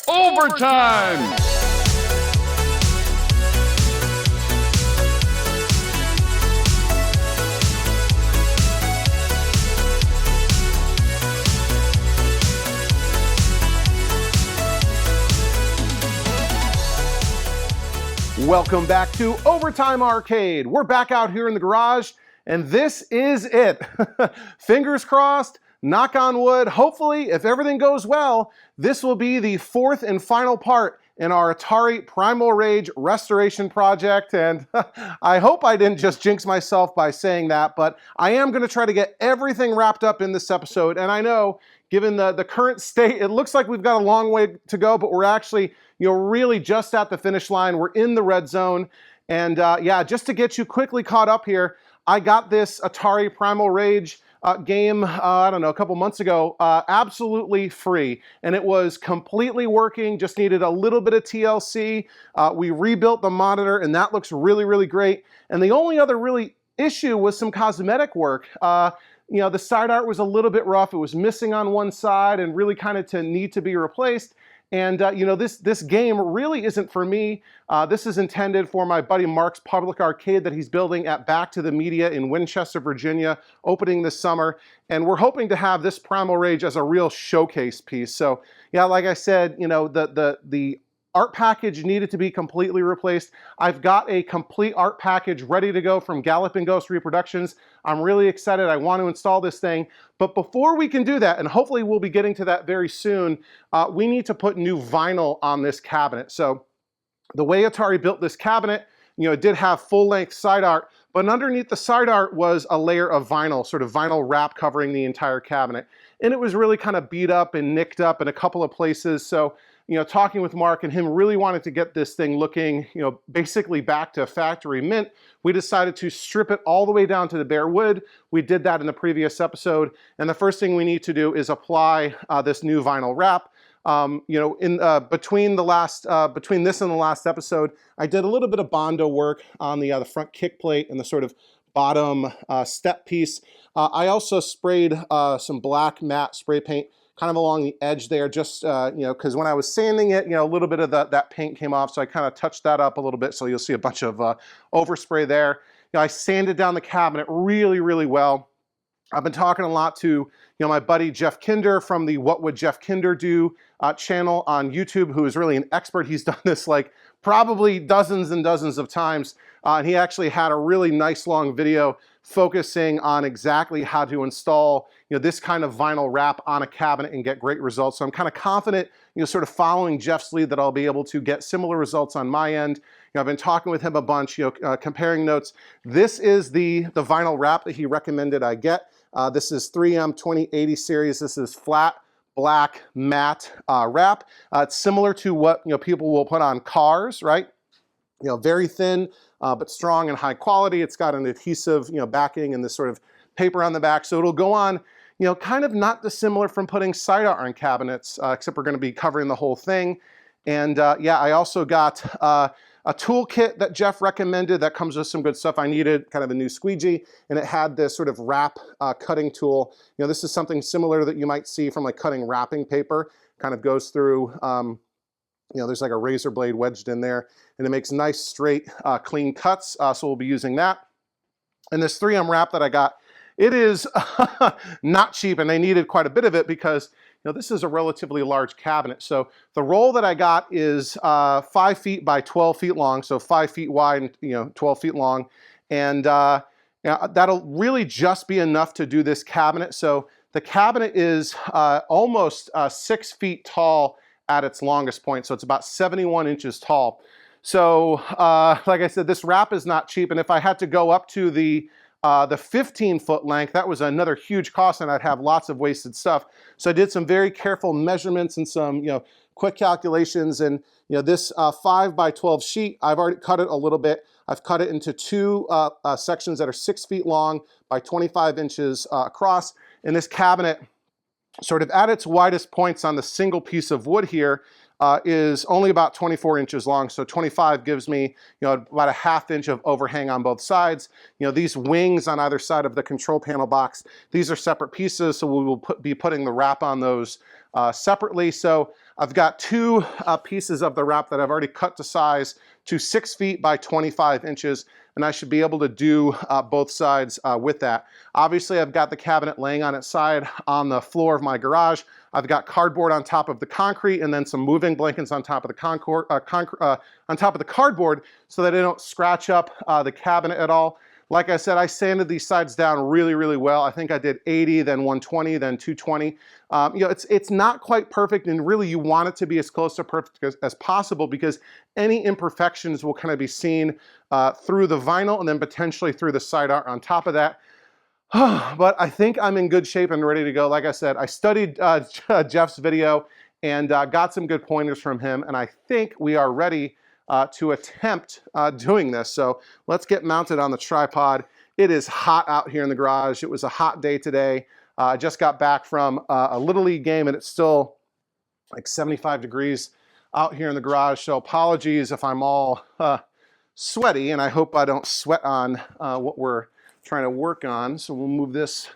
Overtime! Welcome back to Overtime Arcade. We're back out here in the garage, and this is it. Fingers crossed, knock on wood. Hopefully, if everything goes well, this will be the fourth and final part in our Atari Primal Rage restoration project. And I hope I didn't just jinx myself by saying that, but I am going to try to get everything wrapped up in this episode. And I know, given the current state, it looks like we've got a long way to go, but we're actually really just at the finish line. We're in the red zone. And yeah, just to get you quickly caught up here, I got this Atari Primal Rage game, I don't know, a couple months ago, absolutely free. And it was completely working, just needed a little bit of TLC. We rebuilt the monitor, and that looks really, really great. And the only other really issue was some cosmetic work. The side art was a little bit rough. It was missing on one side and really kind of need to be replaced. And this game really isn't for me. This is intended for my buddy Mark's public arcade that he's building at Back to the Media in Winchester, Virginia, opening this summer. And we're hoping to have this Primal Rage as a real showcase piece. So yeah, like I said, the art package needed to be completely replaced. I've got a complete art package ready to go from Galloping Ghost Reproductions. I'm really excited. I want to install this thing. But before we can do that, and hopefully we'll be getting to that very soon, we need to put new vinyl on this cabinet. So the way Atari built this cabinet, it did have full-length side art, but underneath the side art was a layer of vinyl, sort of vinyl wrap covering the entire cabinet. And it was really kind of beat up and nicked up in a couple of places. So talking with Mark and him really wanted to get this thing looking, basically back to factory mint, we decided to strip it all the way down to the bare wood. We did that in the previous episode. And the first thing we need to do is apply this new vinyl wrap. Between this and the last episode, I did a little bit of Bondo work on the front kick plate and the sort of bottom step piece. I also sprayed some black matte spray paint kind of along the edge there, just, because when I was sanding it, a little bit of that paint came off, so I kind of touched that up a little bit, so you'll see a bunch of overspray there. I sanded down the cabinet really, really well. I've been talking a lot to, my buddy Jeff Kinder from the What Would Jeff Kinder Do channel on YouTube, who is really an expert. He's done this like probably dozens and dozens of times, and he actually had a really nice long video focusing on exactly how to install this kind of vinyl wrap on a cabinet and get great results. So I'm kind of confident, sort of following Jeff's lead, that I'll be able to get similar results on my end. I've been talking with him a bunch, comparing notes. This is the vinyl wrap that he recommended I get. This is 3M 2080 series. This is flat black matte wrap. It's similar to what people will put on cars, right? Very thin but strong and high quality. It's got an adhesive backing and this sort of paper on the back, so it'll go on kind of not dissimilar from putting side art on cabinets, except we're going to be covering the whole thing. And yeah, I also got a toolkit that Jeff recommended that comes with some good stuff. I needed kind of a new squeegee, and it had this sort of wrap cutting tool. This is something similar that you might see from like cutting wrapping paper. Kind of goes through, there's like a razor blade wedged in there, and it makes nice, straight, clean cuts. So we'll be using that. And this 3M wrap that I got, it is not cheap, and they needed quite a bit of it because this is a relatively large cabinet. So the roll that I got is 5 feet by 12 feet long, so 5 feet wide and 12 feet long, and that'll really just be enough to do this cabinet. So the cabinet is almost 6 feet tall at its longest point, so it's about 71 inches tall. So like I said, this wrap is not cheap, and if I had to go up to the 15-foot length, that was another huge cost, and I'd have lots of wasted stuff. So I did some very careful measurements and some quick calculations, and this 5 by 12 sheet, I've already cut it a little bit. I've cut it into two sections that are 6 feet long by 25 inches across, and this cabinet, sort of at its widest points on the single piece of wood here, is only about 24 inches long. So 25 gives me, about a ½ inch of overhang on both sides. These wings on either side of the control panel box, these are separate pieces, so we will be putting the wrap on those separately. So I've got two pieces of the wrap that I've already cut to size to 6 feet by 25 inches, and I should be able to do both sides with that. Obviously, I've got the cabinet laying on its side on the floor of my garage. I've got cardboard on top of the concrete and then some moving blankets on top of the cardboard so that they don't scratch up the cabinet at all. Like I said, I sanded these sides down really, really well. I think I did 80, then 120, then 220. You know, it's not quite perfect, and really you want it to be as close to perfect as possible, because any imperfections will kind of be seen through the vinyl and then potentially through the side art on top of that. But I think I'm in good shape and ready to go. Like I said, I studied Jeff's video and got some good pointers from him, and I think we are ready to attempt doing this. So let's get mounted on the tripod. It is hot out here in the garage. It was a hot day today. I just got back from a Little League game, and it's still like 75 degrees out here in the garage. So apologies if I'm all sweaty, and I hope I don't sweat on what we're trying to work on. So we'll move this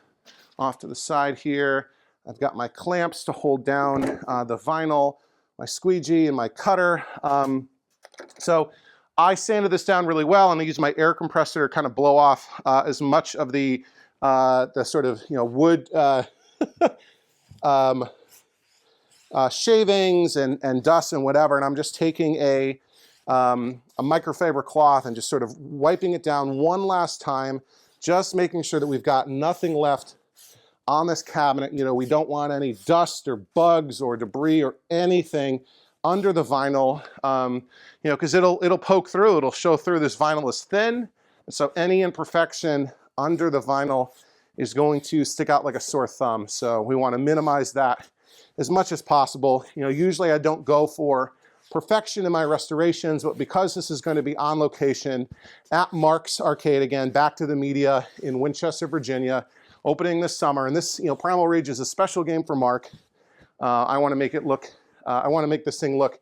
off to the side here. I've got my clamps to hold down the vinyl, my squeegee, and my cutter. So I sanded this down really well, and I used my air compressor to kind of blow off as much of the sort of, you know, wood shavings and dust and whatever. And I'm just taking a microfiber cloth and just sort of wiping it down one last time, just making sure that we've got nothing left on this cabinet. You know, we don't want any dust or bugs or debris or anything under the vinyl, you know, because it'll poke through, it'll show through. This vinyl is thin, and so any imperfection under the vinyl is going to stick out like a sore thumb. So we want to minimize that as much as possible. You know, usually I don't go for perfection in my restorations, but because this is going to be on location at Mark's Arcade, again, back to the media in Winchester, Virginia, opening this summer, and this, you know, Primal Rage is a special game for Mark. I want to make it look, I want to make this thing look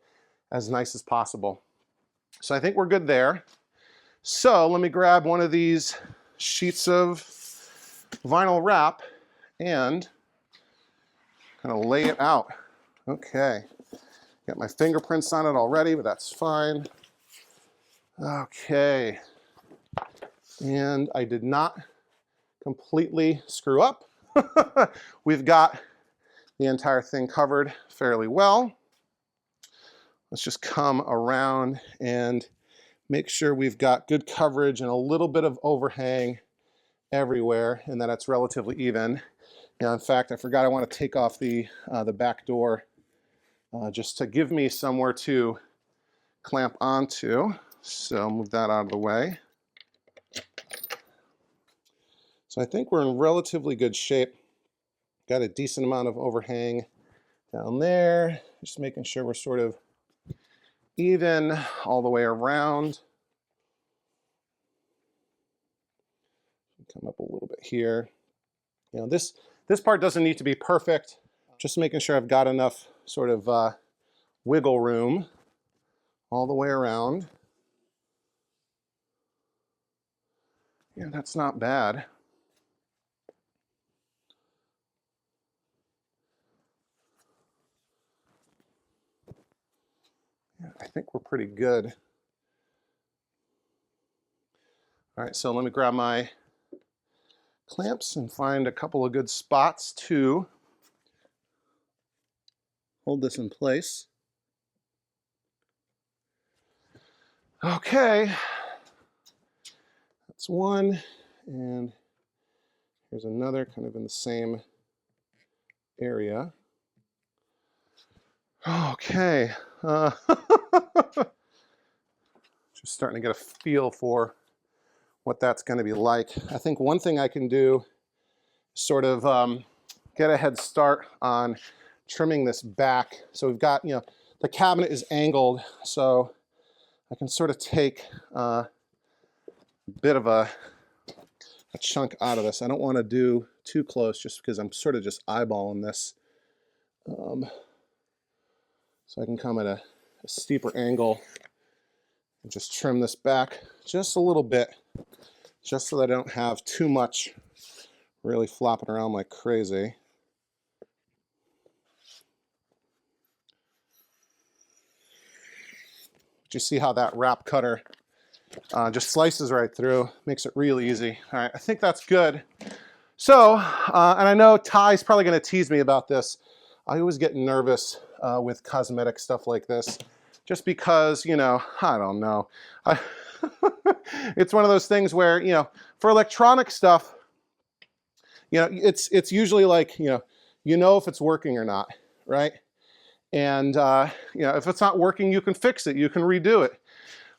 as nice as possible. So I think we're good there. So let me grab one of these sheets of vinyl wrap and kind of lay it out. Okay. Got my fingerprints on it already, but that's fine. Okay. And I did not completely screw up. We've got the entire thing covered fairly well. Let's just come around and make sure we've got good coverage and a little bit of overhang everywhere, and that it's relatively even. Now, in fact, I forgot I want to take off the back door just to give me somewhere to clamp onto. So move that out of the way. So I think we're in relatively good shape. Got a decent amount of overhang down there. Just making sure we're sort of even all the way around. Come up a little bit here. You know, this part doesn't need to be perfect. Just making sure I've got enough sort of wiggle room all the way around. Yeah, that's not bad. Yeah, I think we're pretty good. All right, so let me grab my clamps and find a couple of good spots to hold this in place. Okay, that's one, and here's another kind of in the same area. Okay, just starting to get a feel for what that's going to be like. I think one thing I can do is sort of get a head start on trimming this back. So we've got, you know, the cabinet is angled, so I can sort of take a bit of a chunk out of this. I don't want to do too close just because I'm sort of just eyeballing this. So I can come at a steeper angle and just trim this back just a little bit, just so that I don't have too much really flopping around like crazy. But you see how that wrap cutter just slices right through, makes it real easy. All right, I think that's good. So, and I know Ty's probably gonna tease me about this. I always get nervous with cosmetic stuff like this, just because, you know, I don't know. It's one of those things where, you know, for electronic stuff, you know, it's usually like, you know if it's working or not, right? And, you know, if it's not working, you can fix it, you can redo it.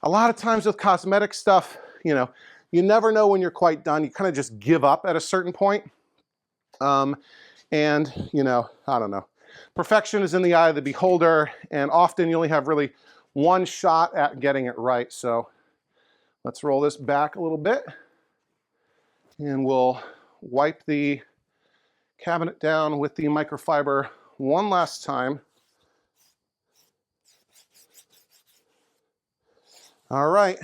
A lot of times with cosmetic stuff, you know, you never know when you're quite done. You kind of just give up at a certain point. And, you know, I don't know. Perfection is in the eye of the beholder, and often you only have really one shot at getting it right. So let's roll this back a little bit, and we'll wipe the cabinet down with the microfiber one last time. All right.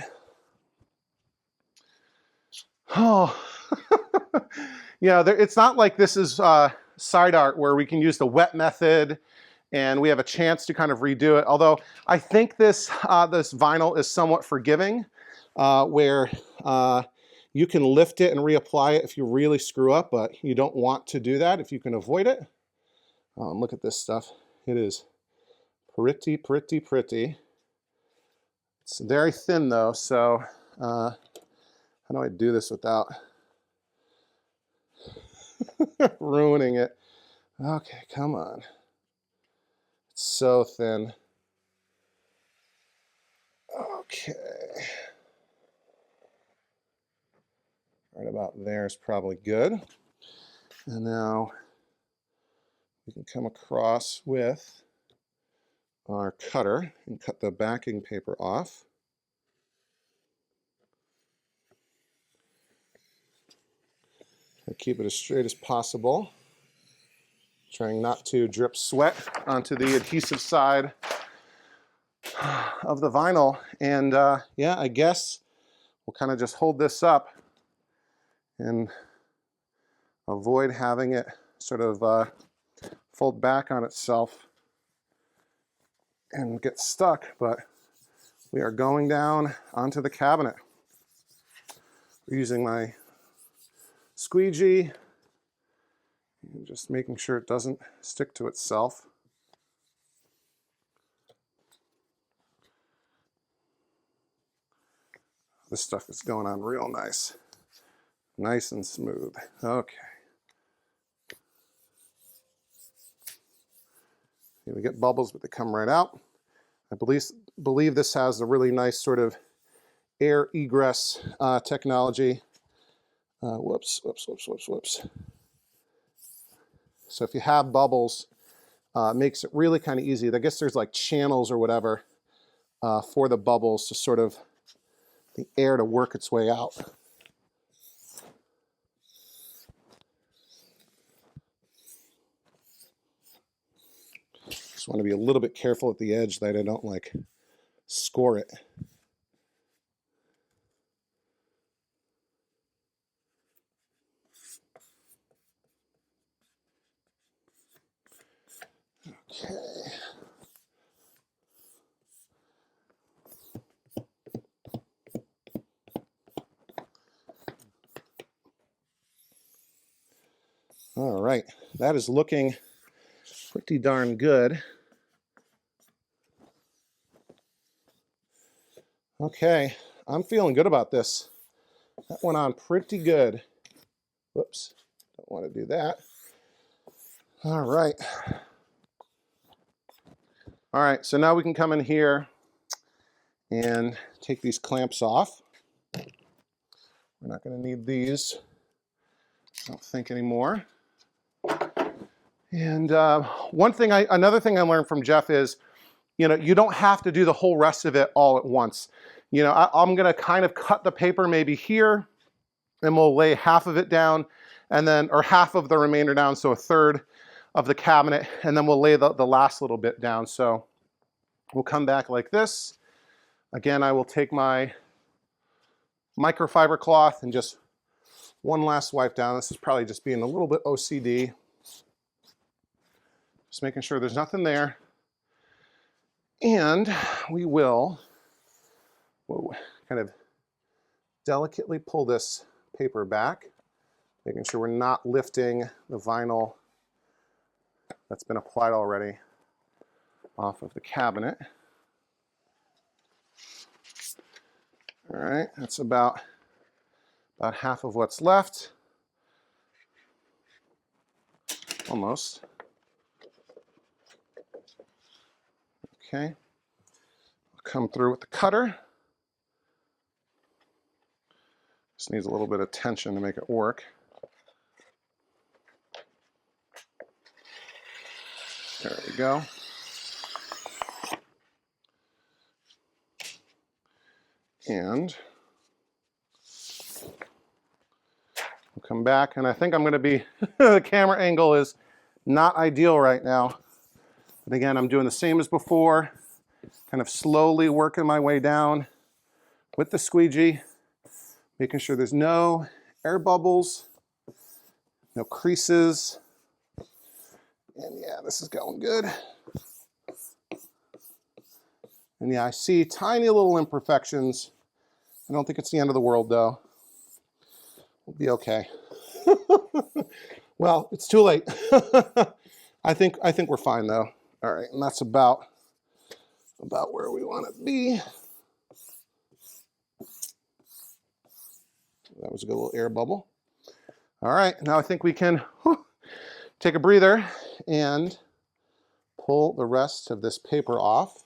Oh, yeah, it's not like this is side art where we can use the wet method and we have a chance to kind of redo it. Although I think this, this vinyl is somewhat forgiving, where you can lift it and reapply it if you really screw up, but you don't want to do that if you can avoid it. Look at this stuff. It is pretty, pretty, pretty. It's very thin though, so how do I do this without ruining it? Okay, come on. It's so thin. Okay. Right about there is probably good. And now we can come across with our cutter and cut the backing paper off. And keep it as straight as possible, trying not to drip sweat onto the adhesive side of the vinyl. And yeah, I guess we'll kind of just hold this up and avoid having it sort of fold back on itself and get stuck, but we are going down onto the cabinet. We're using my squeegee and just making sure it doesn't stick to itself. This stuff is going on real nice. Nice and smooth. Okay. Here we get bubbles, but they come right out. I believe this has a really nice sort of air egress technology. Whoops. So if you have bubbles, it makes it really kind of easy. I guess there's like channels or whatever for the bubbles to sort of the air to work its way out. Just want to be a little bit careful at the edge that I don't like score it. Okay. All right, that is looking pretty darn good. Okay, I'm feeling good about this. That went on pretty good. Whoops, don't want to do that. All right. All right, so now we can come in here and take these clamps off. We're not going to need these, I don't think, anymore. And another thing I learned from Jeff is, you know, you don't have to do the whole rest of it all at once. You know, I'm going to kind of cut the paper maybe here, and we'll lay half of it down, and then, or half of the remainder down, so a third of the cabinet, and then we'll lay the last little bit down. So we'll come back like this. Again, I will take my microfiber cloth and just one last wipe down. This is probably just being a little bit OCD. Just making sure there's nothing there. And we will Whoa, kind of delicately pull this paper back, making sure we're not lifting the vinyl that's been applied already off of the cabinet. All right, that's about half of what's left. Almost. Okay. I'll come through with the cutter. Just needs a little bit of tension to make it work. There we go. And we'll come back, and I think I'm going to be, the camera angle is not ideal right now. But again, I'm doing the same as before, kind of slowly working my way down with the squeegee, making sure there's no air bubbles, no creases. And yeah, this is going good. And yeah, I see tiny little imperfections. I don't think it's the end of the world though. We'll be okay. Well, it's too late. I think we're fine though. All right, and that's about where we want to be. That was a good little air bubble. All right, now I think we can take a breather and pull the rest of this paper off.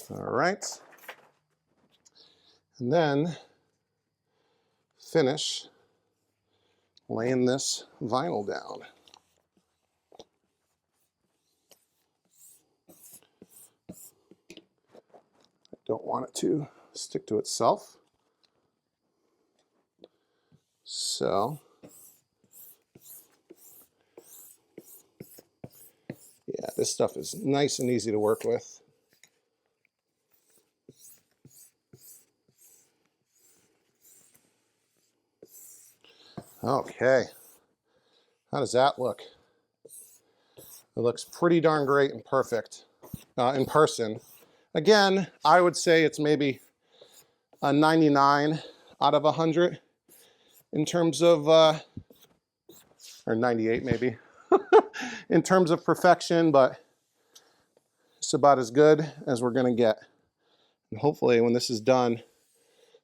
All right. And then finish laying this vinyl down. I don't want it to stick to itself. So, yeah, this stuff is nice and easy to work with. Okay, how does that look? It looks pretty darn great and perfect in person. Again, I would say it's maybe a 99 out of 100 in terms of, or 98 maybe, in terms of perfection, but it's about as good as we're gonna get. And hopefully when this is done,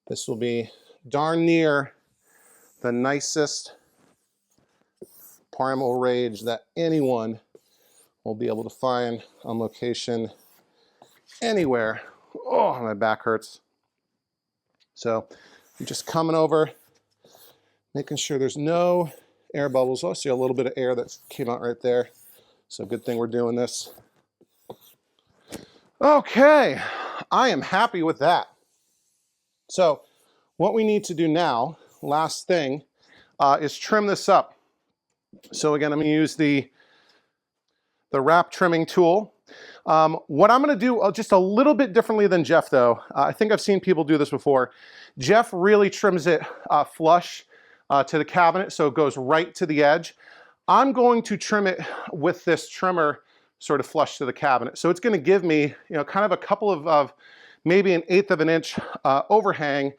this will be darn near the nicest Primal Rage that anyone will be able to find on location anywhere. Oh, my back hurts. So I'm just coming over, making sure there's no air bubbles. Oh, I see a little bit of air that came out right there. So good thing we're doing this. Okay, I am happy with that. So what we need to do now, last thing, is trim this up. So again, I'm going to use the wrap trimming tool. What I'm going to do just a little bit differently than Jeff though. I think I've seen people do this before. Jeff really trims it flush to the cabinet, so it goes right to the edge. I'm going to trim it with this trimmer sort of flush to the cabinet. So it's going to give me, kind of a couple of maybe 1/8 of an inch overhang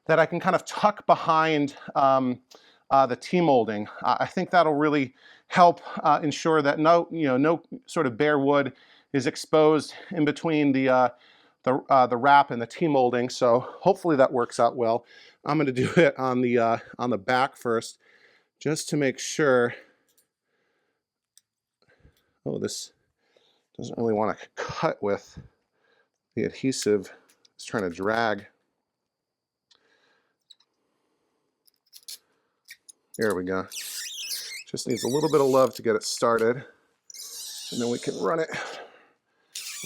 that I can kind of tuck behind the T-molding. I think that'll really help ensure that no sort of bare wood is exposed in between the wrap and the T-molding. So hopefully that works out well. I'm going to do it on the back first, just to make sure. Oh, this doesn't really want to cut with the adhesive. It's trying to drag. There we go. Just needs a little bit of love to get it started. And then we can run it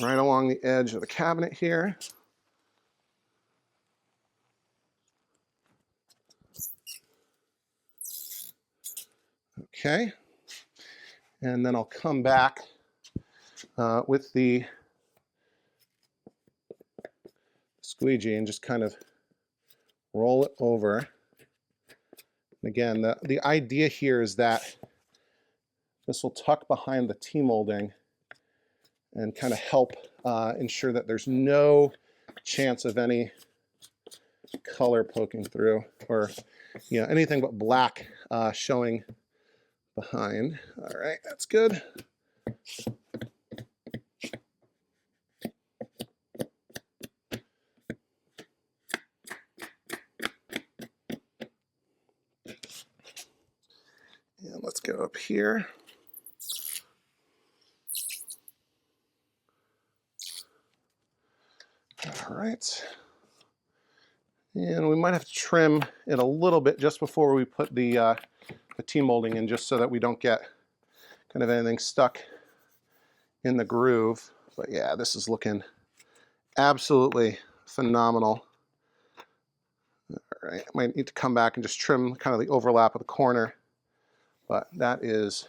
right along the edge of the cabinet here. Okay. And then I'll come back with the squeegee and just kind of roll it over. And again, the idea here is that This will tuck behind the T-molding and kind of help ensure that there's no chance of any color poking through, or anything but black showing behind. All right, that's good. And let's go up here. All right. And we might have to trim it a little bit just before we put the T-molding in, just so that we don't get kind of anything stuck in the groove. But yeah, this is looking absolutely phenomenal. All right, I might need to come back and just trim kind of the overlap of the corner, but that is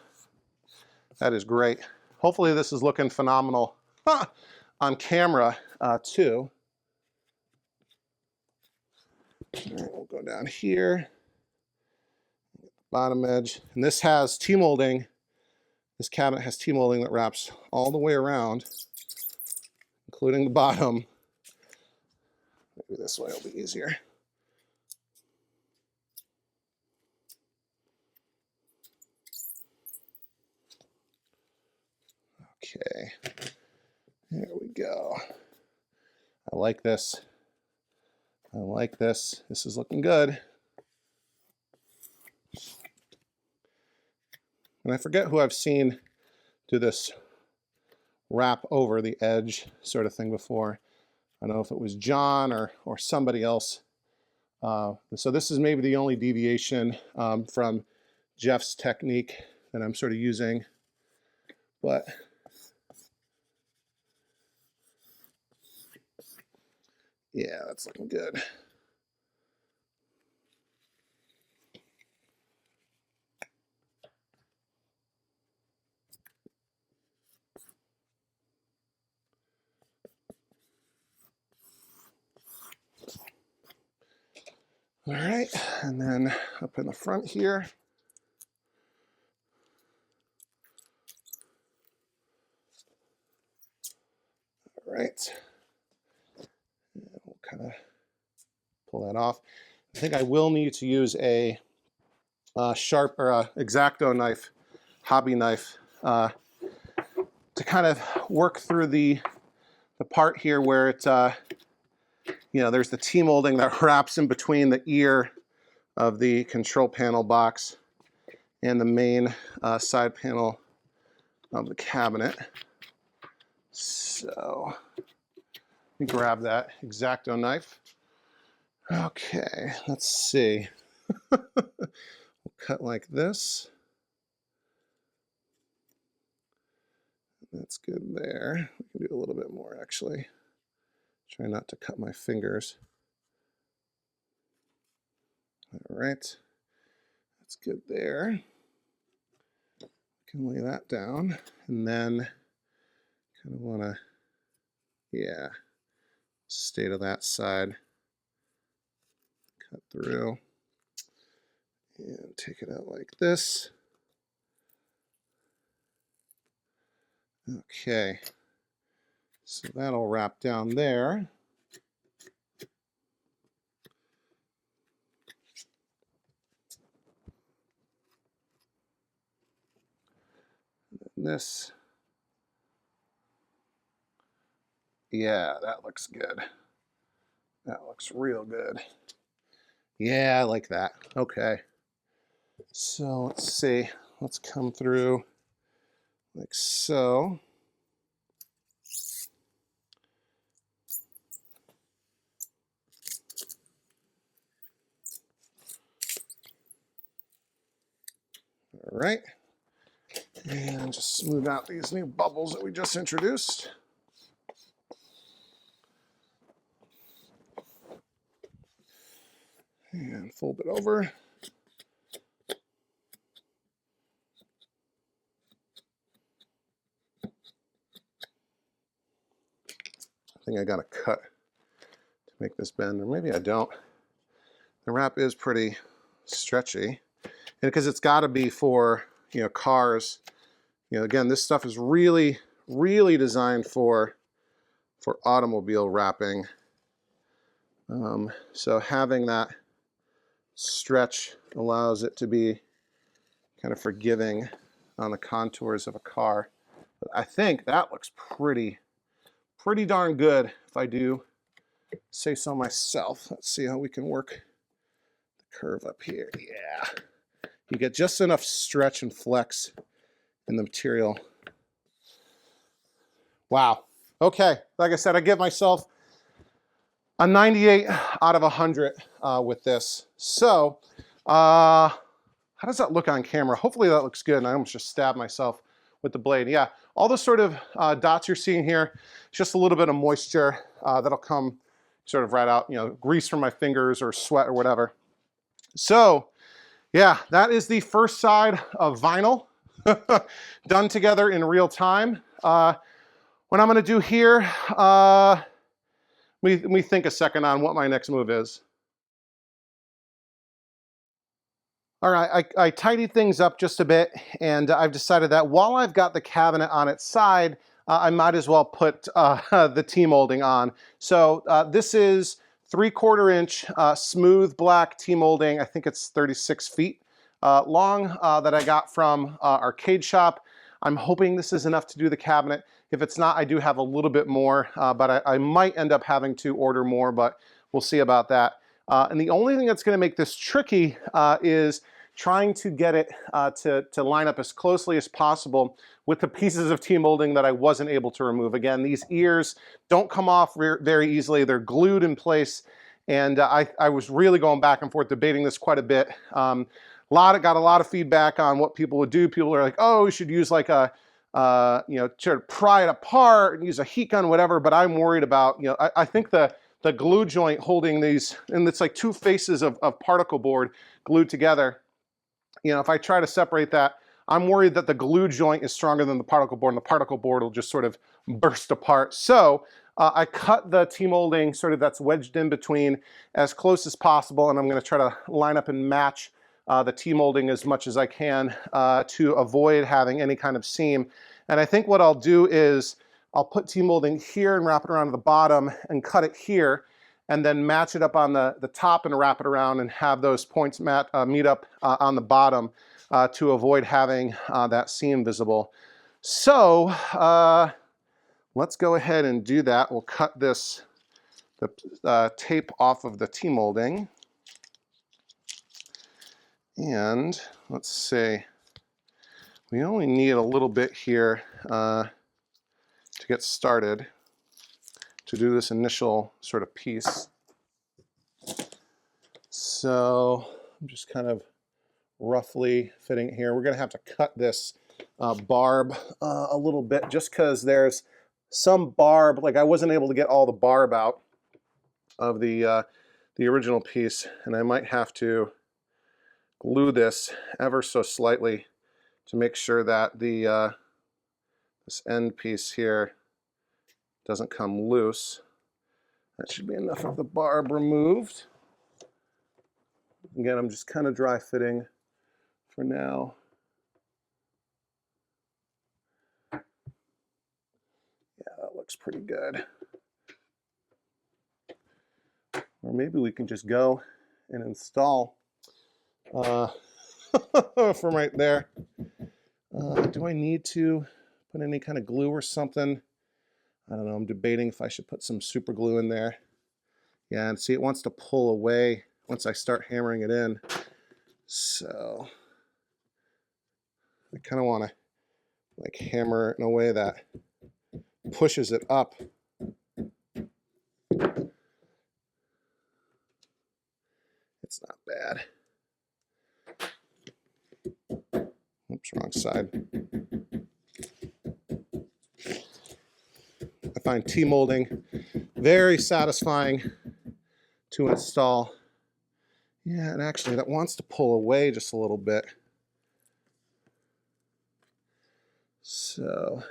great. Hopefully this is looking phenomenal on camera too. All right, we'll go down here, bottom edge, and this has T-molding. This cabinet has T-molding that wraps all the way around, including the bottom. Maybe this way will be easier. Okay, there we go. I like this. I like this. This is looking good. And I forget who I've seen do this wrap over the edge sort of thing before. I don't know if it was John or somebody else. So this is maybe the only deviation from Jeff's technique that I'm sort of using. But yeah, that's looking good. All right, and then up in the front here. All right, and we'll kind of pull that off. I think I will need to use a sharp or a X-Acto knife, hobby knife, to kind of work through the part here where it's there's the T-molding that wraps in between the ear of the control panel box and the main side panel of the cabinet. So let me grab that X-Acto knife. Okay, let's see. We'll cut like this. That's good there. We can do a little bit more actually. Try not to cut my fingers. All right, that's good there. Can lay that down, and then kind of want to, stay to that side. Cut through and take it out like this. Okay, so that'll wrap down there. And this, yeah, that looks good. That looks real good. Yeah, I like that. Okay. So let's see. Let's come through like so. All right. And just smooth out these new bubbles that we just introduced. And fold it over. I think I got a cut to make this bend, or maybe I don't. The wrap is pretty stretchy, and because it's got to be for cars You know, again, this stuff is really, really designed for automobile wrapping. So having that stretch allows it to be kind of forgiving on the contours of a car. But I think that looks pretty darn good, if I do say so myself. Let's see how we can work the curve up here. Yeah, you get just enough stretch and flex in the material. Wow. Okay, like I said, I give myself a 98 out of 100 with this. So, how does that look on camera? Hopefully that looks good, and I almost just stabbed myself with the blade. Yeah, all the sort of dots you're seeing here, just a little bit of moisture that'll come sort of right out, you know, grease from my fingers or sweat or whatever. So, yeah, that is the first side of vinyl done together in real time. What I'm going to do here, let me think a second on what my next move is. All right, I tidied things up just a bit, and I've decided that while I've got the cabinet on its side, I might as well put the T-molding on. So this is 3/4 inch smooth black T-molding. I think it's 36 feet long that I got from Arcade Shop. I'm hoping this is enough to do the cabinet. If it's not, I do have a little bit more, but I might end up having to order more, but we'll see about that. And the only thing that's going to make this tricky is trying to get it to line up as closely as possible with the pieces of T-molding that I wasn't able to remove. Again, these ears don't come off very easily. They're glued in place, and I was really going back and forth debating this quite a bit. Got a lot of feedback on what people would do. People are like, oh, you should use like a you know, to pry it apart and use a heat gun, whatever. But I'm worried about, you know, I think the glue joint holding these, and it's like two faces of particle board glued together. You know, if I try to separate that, I'm worried that the glue joint is stronger than the particle board, and the particle board will just sort of burst apart. So I cut the T-molding sort of that's wedged in between as close as possible, and I'm going to try to line up and match the T-molding as much as I can to avoid having any kind of seam. And I think what I'll do is I'll put T-molding here and wrap it around to the bottom and cut it here, and then match it up on the top and wrap it around and have those points meet up on the bottom to avoid having that seam visible. So let's go ahead and do that. We'll cut the tape off of the T-molding. And let's see, we only need a little bit here to get started to do this initial sort of piece. So I'm just kind of roughly fitting it here. We're going to have to cut this barb a little bit just because there's some barb, like I wasn't able to get all the barb out of the original piece, and I might have to glue this ever so slightly to make sure that the this end piece here doesn't come loose. That should be enough of the barb removed. Again, I'm just kind of dry fitting for now. Yeah, that looks pretty good. Or maybe we can just go and install from right there. Do I need to put any kind of glue or something? I don't know, I'm debating if I should put some super glue in there. Yeah, and see, it wants to pull away once I start hammering it in. So I kind of want to like hammer it in a way that pushes it up. It's not bad. Oops, wrong side. I find T-molding very satisfying to install. Yeah, and actually that wants to pull away just a little bit. So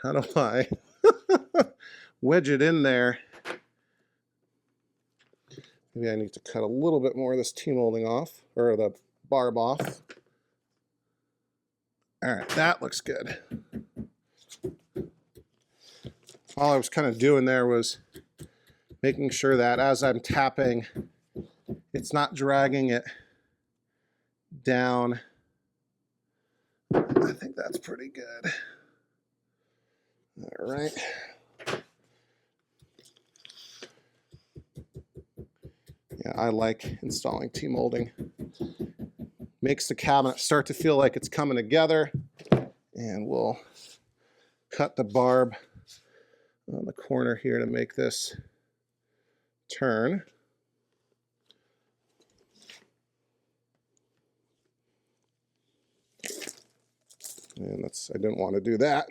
how do I wedge it in there? Maybe I need to cut a little bit more of this T-molding off, or the barb off. All right, that looks good. All I was kind of doing there was making sure that as I'm tapping, it's not dragging it down. I think that's pretty good. All right. Yeah, I like installing T-molding. Makes the cabinet start to feel like it's coming together. And we'll cut the barb on the corner here to make this turn. And I didn't want to do that.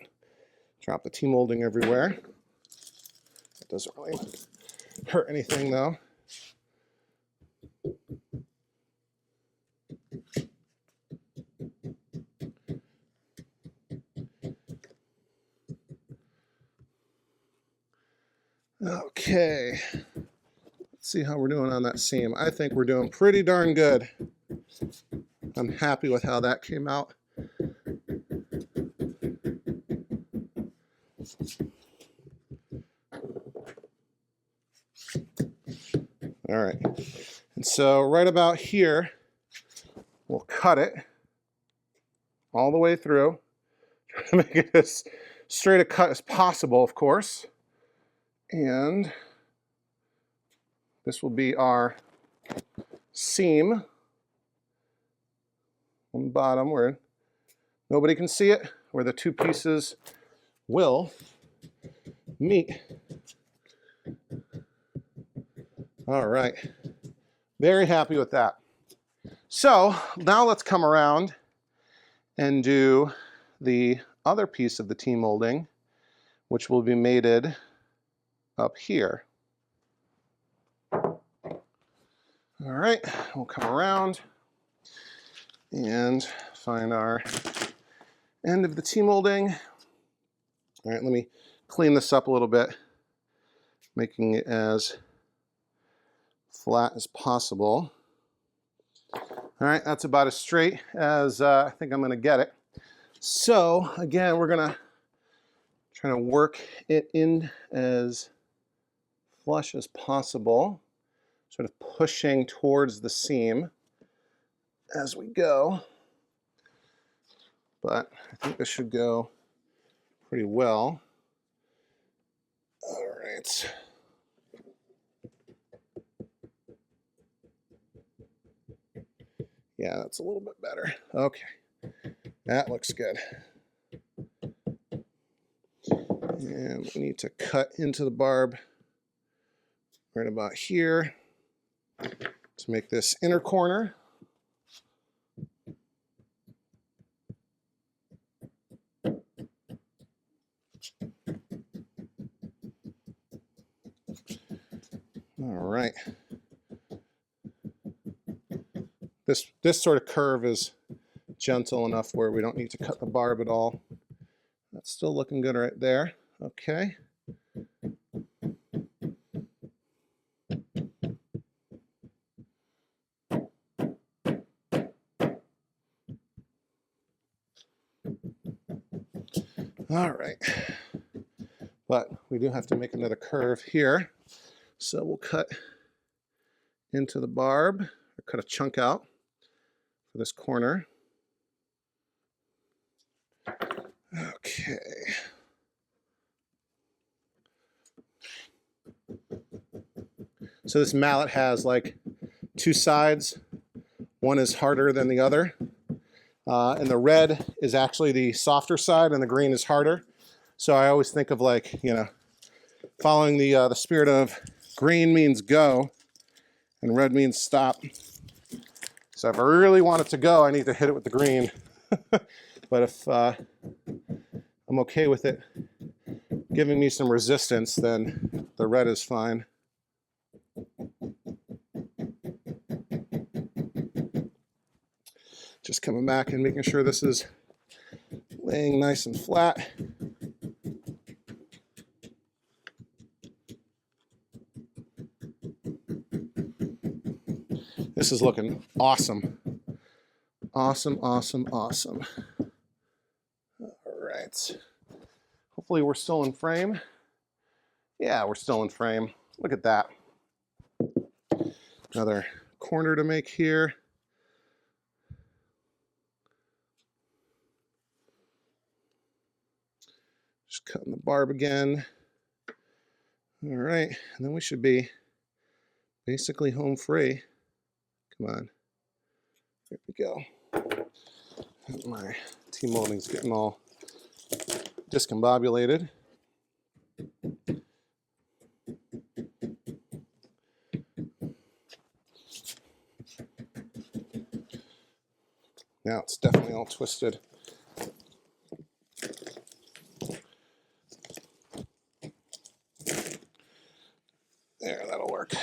Drop the T-molding everywhere. It doesn't really hurt anything though. Okay, let's see how we're doing on that seam. I think we're doing pretty darn good. I'm happy with how that came out. All right, and so right about here, we'll cut it all the way through. Try to make it as straight a cut as possible, of course. And this will be our seam on the bottom where nobody can see it, where the two pieces will meet. All right, very happy with that. So now let's come around and do the other piece of the T-molding, which will be mated up here. All right, we'll come around and find our end of the T-molding. All right, let me clean this up a little bit, making it as flat as possible. All right, that's about as straight as I think I'm going to get it. So again, we're going to try to work it in as flush as possible, sort of pushing towards the seam as we go. But I think this should go pretty well. All right. Yeah, that's a little bit better. Okay, that looks good. And we need to cut into the barb right about here to make this inner corner. All right. This sort of curve is gentle enough where we don't need to cut the barb at all. That's still looking good right there. Okay. All right. But we do have to make another curve here. So we'll cut into the barb, or cut a chunk out for this corner. Okay. So this mallet has like two sides. One is harder than the other. And the red is actually the softer side and the green is harder. So I always think of like, you know, following the spirit of green means go and red means stop. So if I really want it to go, I need to hit it with the green. But if I'm okay with it giving me some resistance, then the red is fine. Just coming back and making sure this is laying nice and flat. This is looking awesome. Awesome, awesome, awesome. right. Hopefully we're still in frame. Yeah, we're still in frame. Look at that. Another corner to make here. Just cutting the barb again. All right, and then we should be basically home free. Come on. There we go. My T-molding's getting all discombobulated. Now it's definitely all twisted. There, that'll work.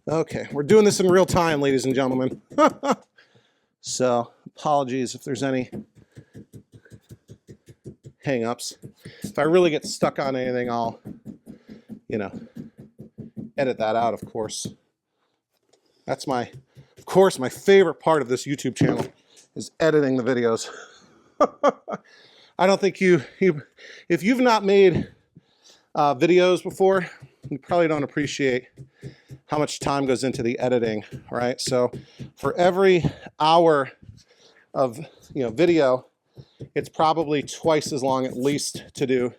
Okay, we're doing this in real time, ladies and gentlemen. So, apologies if there's any hang-ups. If I really get stuck on anything, I'll, edit that out, of course. That's my favorite part of this YouTube channel is editing the videos. I don't think if you've not made videos before, you probably don't appreciate how much time goes into the editing, right? So for every hour of video, it's probably twice as long at least to do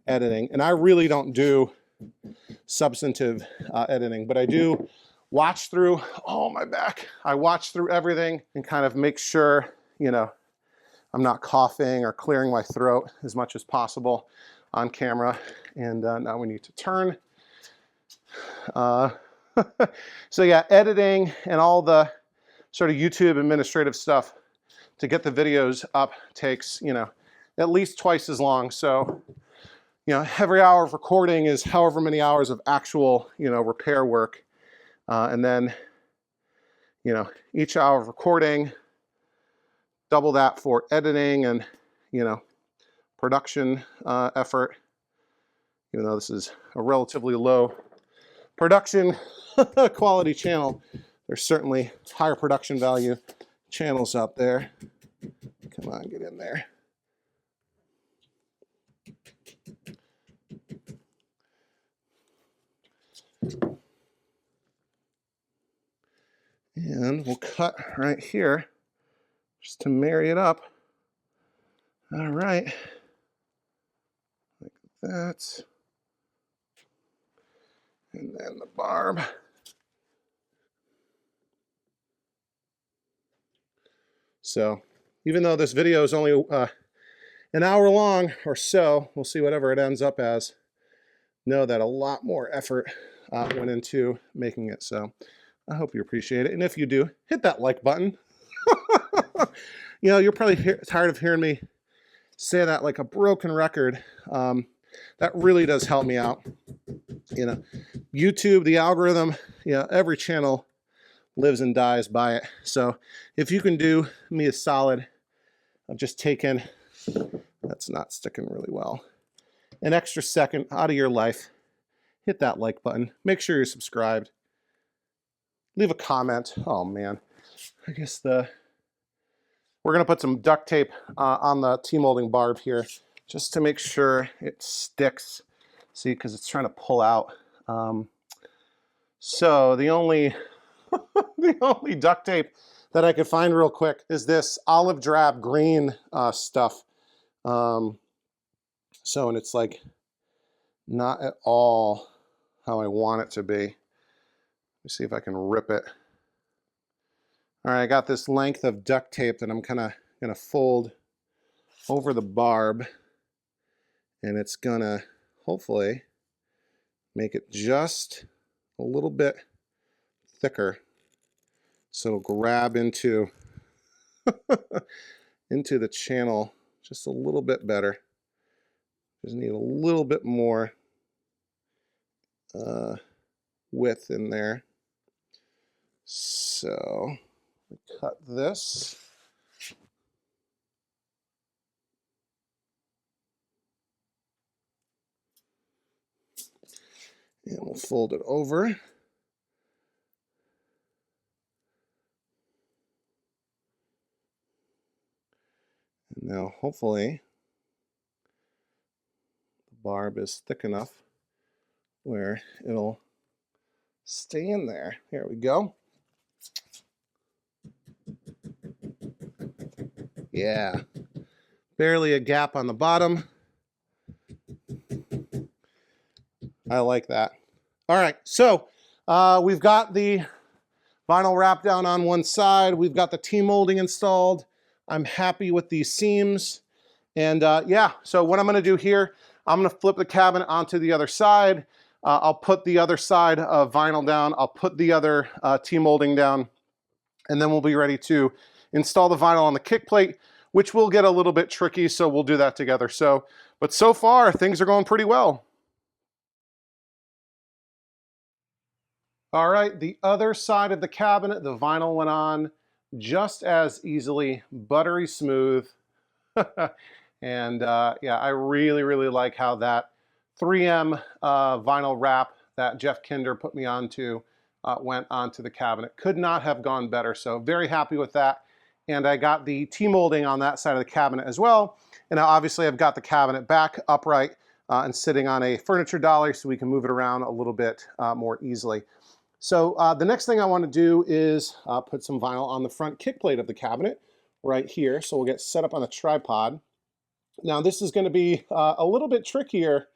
editing. And I really don't do substantive editing, but I do watch through, oh, my back. I watch through everything and kind of make sure, I'm not coughing or clearing my throat as much as possible on camera. And now we need to turn. So yeah, editing and all the sort of YouTube administrative stuff to get the videos up takes, at least twice as long. So, every hour of recording is however many hours of actual, repair work. And then, each hour of recording, double that for editing and, production effort. Even though this is a relatively low production quality channel, there's certainly higher production value channels out there. Come on, get in there. And we'll cut right here just to marry it up. All right, like that. And then the barb. So even though this video is only an hour long or so, we'll see whatever it ends up as, know that a lot more effort went into making it. So I hope you appreciate it. And if you do, hit that like button. You're probably tired of hearing me say that like a broken record. That really does help me out. YouTube, the algorithm, every channel lives and dies by it. So if you can do me a solid of just taking, that's not sticking really well, an extra second out of your life, hit that like button. Make sure you're subscribed. Leave a comment. Oh man, I guess we're gonna put some duct tape on the T-molding barb here just to make sure it sticks. See, because it's trying to pull out. So the only the only duct tape that I could find real quick is this olive drab green stuff. And it's like not at all how I want it to be. Let me see if I can rip it. All right, I got this length of duct tape that I'm kind of gonna fold over the barb, and it's gonna hopefully make it just a little bit thicker so it'll grab into into the channel just a little bit better. Just need a little bit more width in there. So cut this. And we'll fold it over. And now hopefully barb is thick enough where it'll stay in there. Here we go. Yeah, barely a gap on the bottom. I like that. All right, so we've got the vinyl wrap down on one side. We've got the T-molding installed. I'm happy with these seams. And yeah, so what I'm gonna do here, I'm gonna flip the cabinet onto the other side. I'll put the other side of vinyl down. I'll put the other T-molding down, and then we'll be ready to install the vinyl on the kick plate, which will get a little bit tricky, so we'll do that together. But so far, things are going pretty well. All right, the other side of the cabinet, the vinyl went on just as easily, buttery smooth. And yeah, I really, really like how that 3M vinyl wrap that Jeff Kinder put me onto went onto the cabinet. Could not have gone better, so very happy with that. And I got the T-molding on that side of the cabinet as well. And now obviously I've got the cabinet back upright and sitting on a furniture dolly so we can move it around a little bit more easily. So the next thing I want to do is put some vinyl on the front kick plate of the cabinet right here. So we'll get set up on a tripod. Now this is going to be a little bit trickier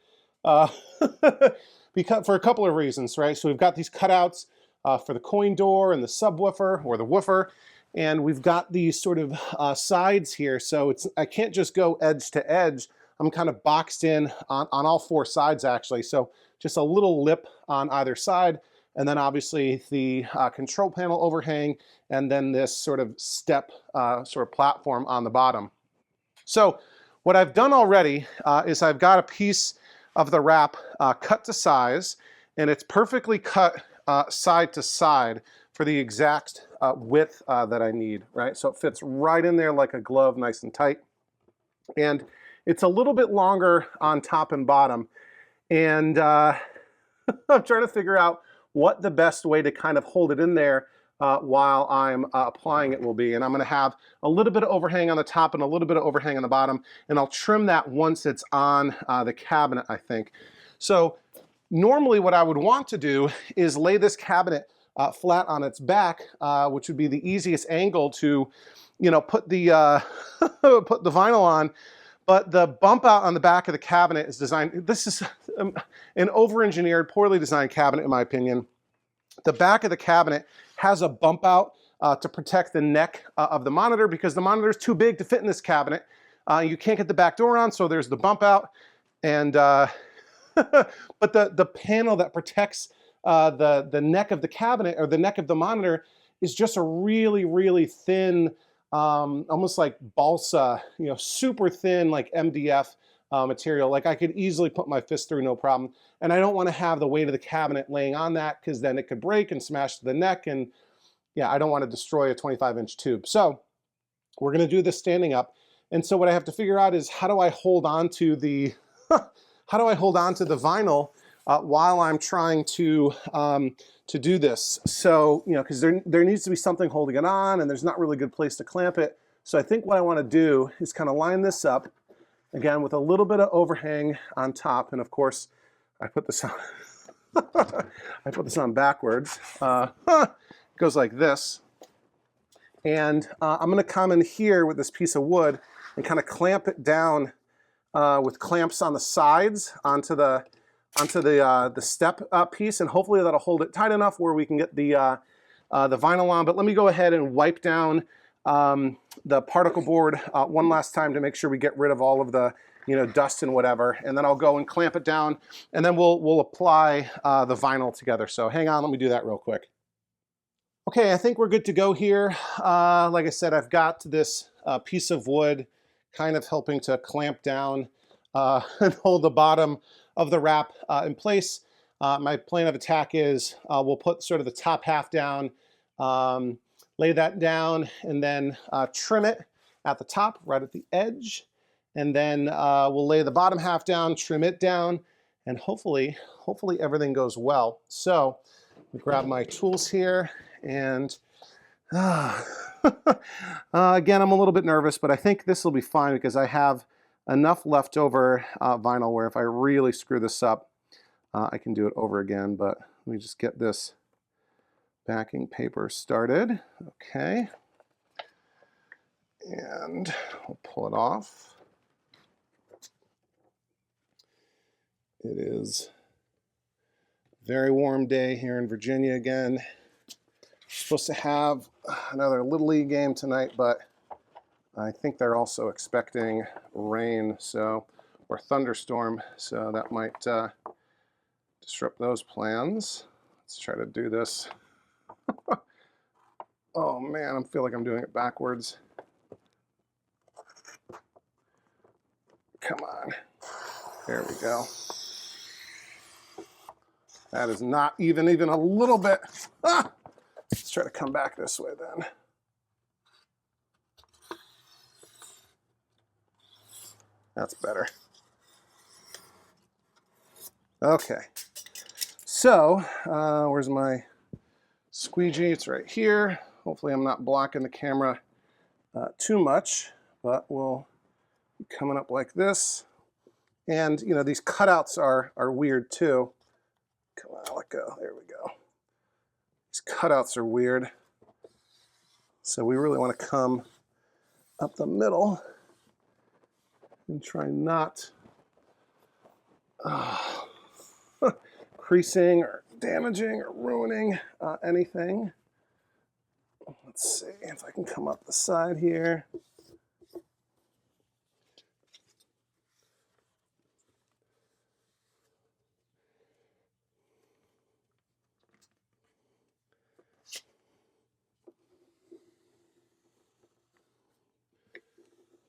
because for a couple of reasons, right? So we've got these cutouts for the coin door and the subwoofer or the woofer, and we've got these sort of sides here. So I can't just go edge to edge. I'm kind of boxed in on all four sides actually. So just a little lip on either side. And then obviously the control panel overhang, and then this sort of step sort of platform on the bottom. So what I've done already is I've got a piece of the wrap cut to size, and it's perfectly cut side to side for the exact width that I need, right? So it fits right in there like a glove, nice and tight. And it's a little bit longer on top and bottom. And I'm trying to figure out what the best way to kind of hold it in there while I'm applying it will be. And I'm gonna have a little bit of overhang on the top and a little bit of overhang on the bottom, and I'll trim that once it's on the cabinet, I think. So normally what I would want to do is lay this cabinet flat on its back, which would be the easiest angle to, you know, put the, put the vinyl on. But the bump out on the back of the cabinet is designed, this is an over-engineered, poorly designed cabinet in my opinion. The back of the cabinet has a bump out to protect the neck of the monitor because the monitor is too big to fit in this cabinet. You can't get the back door on, so there's the bump out. And but the panel that protects the neck of the cabinet or the neck of the monitor is just a really, really thin, almost like balsa, you know, super thin, like MDF material. Like I could easily put my fist through, no problem. And I don't want to have the weight of the cabinet laying on that because then it could break and smash the neck. And yeah, I don't want to destroy a 25-inch tube. So we're going to do this standing up. And so what I have to figure out is how do I hold on to the, how do I hold on to the vinyl while I'm trying to do this. So, you know, because there needs to be something holding it on and there's not really a good place to clamp it. So I think what I want to do is kind of line this up again with a little bit of overhang on top. And of course, I put this on, I put this on backwards. It goes like this. And I'm going to come in here with this piece of wood and kind of clamp it down with clamps on the sides onto the step piece, and hopefully that'll hold it tight enough where we can get the vinyl on. But let me go ahead and wipe down the particle board one last time to make sure we get rid of all of the, you know, dust and whatever, and then I'll go and clamp it down, and then we'll apply the vinyl together. So hang on, let me do that real quick. Okay, I think we're good to go here. Like I said, I've got this piece of wood kind of helping to clamp down and hold the bottom of the wrap in place. My plan of attack is we'll put sort of the top half down, lay that down, and then trim it at the top, right at the edge. And then we'll lay the bottom half down, trim it down, and hopefully everything goes well. So grab my tools here, and again, I'm a little bit nervous, but I think this will be fine because I have enough leftover vinyl where if I really screw this up, I can do it over again. But let me just get this backing paper started. Okay. And I'll pull it off. It is a very warm day here in Virginia again. Supposed to have another Little League game tonight, but I think they're also expecting rain, so, or thunderstorm, so that might disrupt those plans. Let's try to do this. Oh man, I feel like I'm doing it backwards. Come on. There we go. That is not even a little bit. Ah! Let's try to come back this way then. That's better. Okay. So, where's my squeegee? It's right here. Hopefully I'm not blocking the camera too much, but we'll be coming up like this. And, you know, these cutouts are weird too. Come on, let go. There we go. These cutouts are weird. So we really want to come up the middle and try not creasing or damaging or ruining anything. Let's see if I can come up the side here.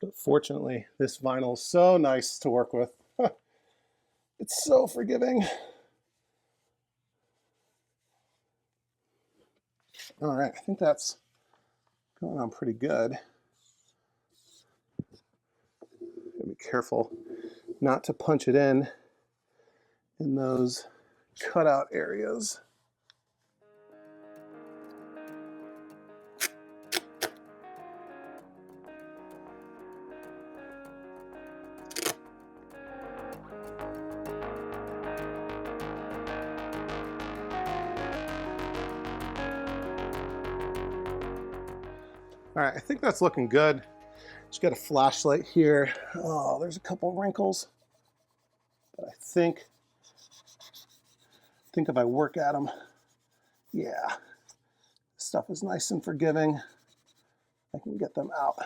But fortunately, this vinyl is so nice to work with. It's so forgiving. All right, I think that's going on pretty good. Gotta be careful not to punch it in those cutout areas. All right, I think that's looking good. Just got a flashlight here. Oh, there's a couple wrinkles. But I think if I work at them, yeah, stuff is nice and forgiving. I can get them out.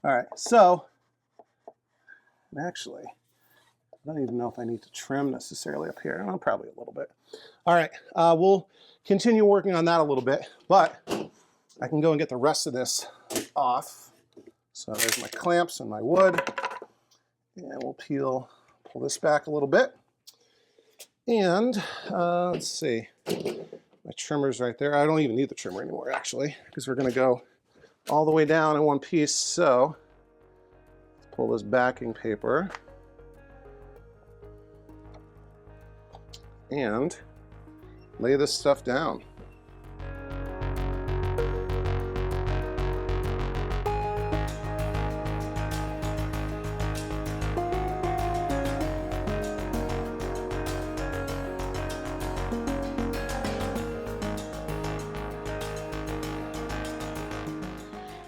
All right, so, and actually, I don't even know if I need to trim necessarily up here. Oh, probably a little bit. All right, we'll continue working on that a little bit, but I can go and get the rest of this off. So there's my clamps and my wood. And we'll pull this back a little bit. And let's see, my trimmer's right there. I don't even need the trimmer anymore, actually, because we're going to go all the way down in one piece. So let's pull this backing paper and lay this stuff down.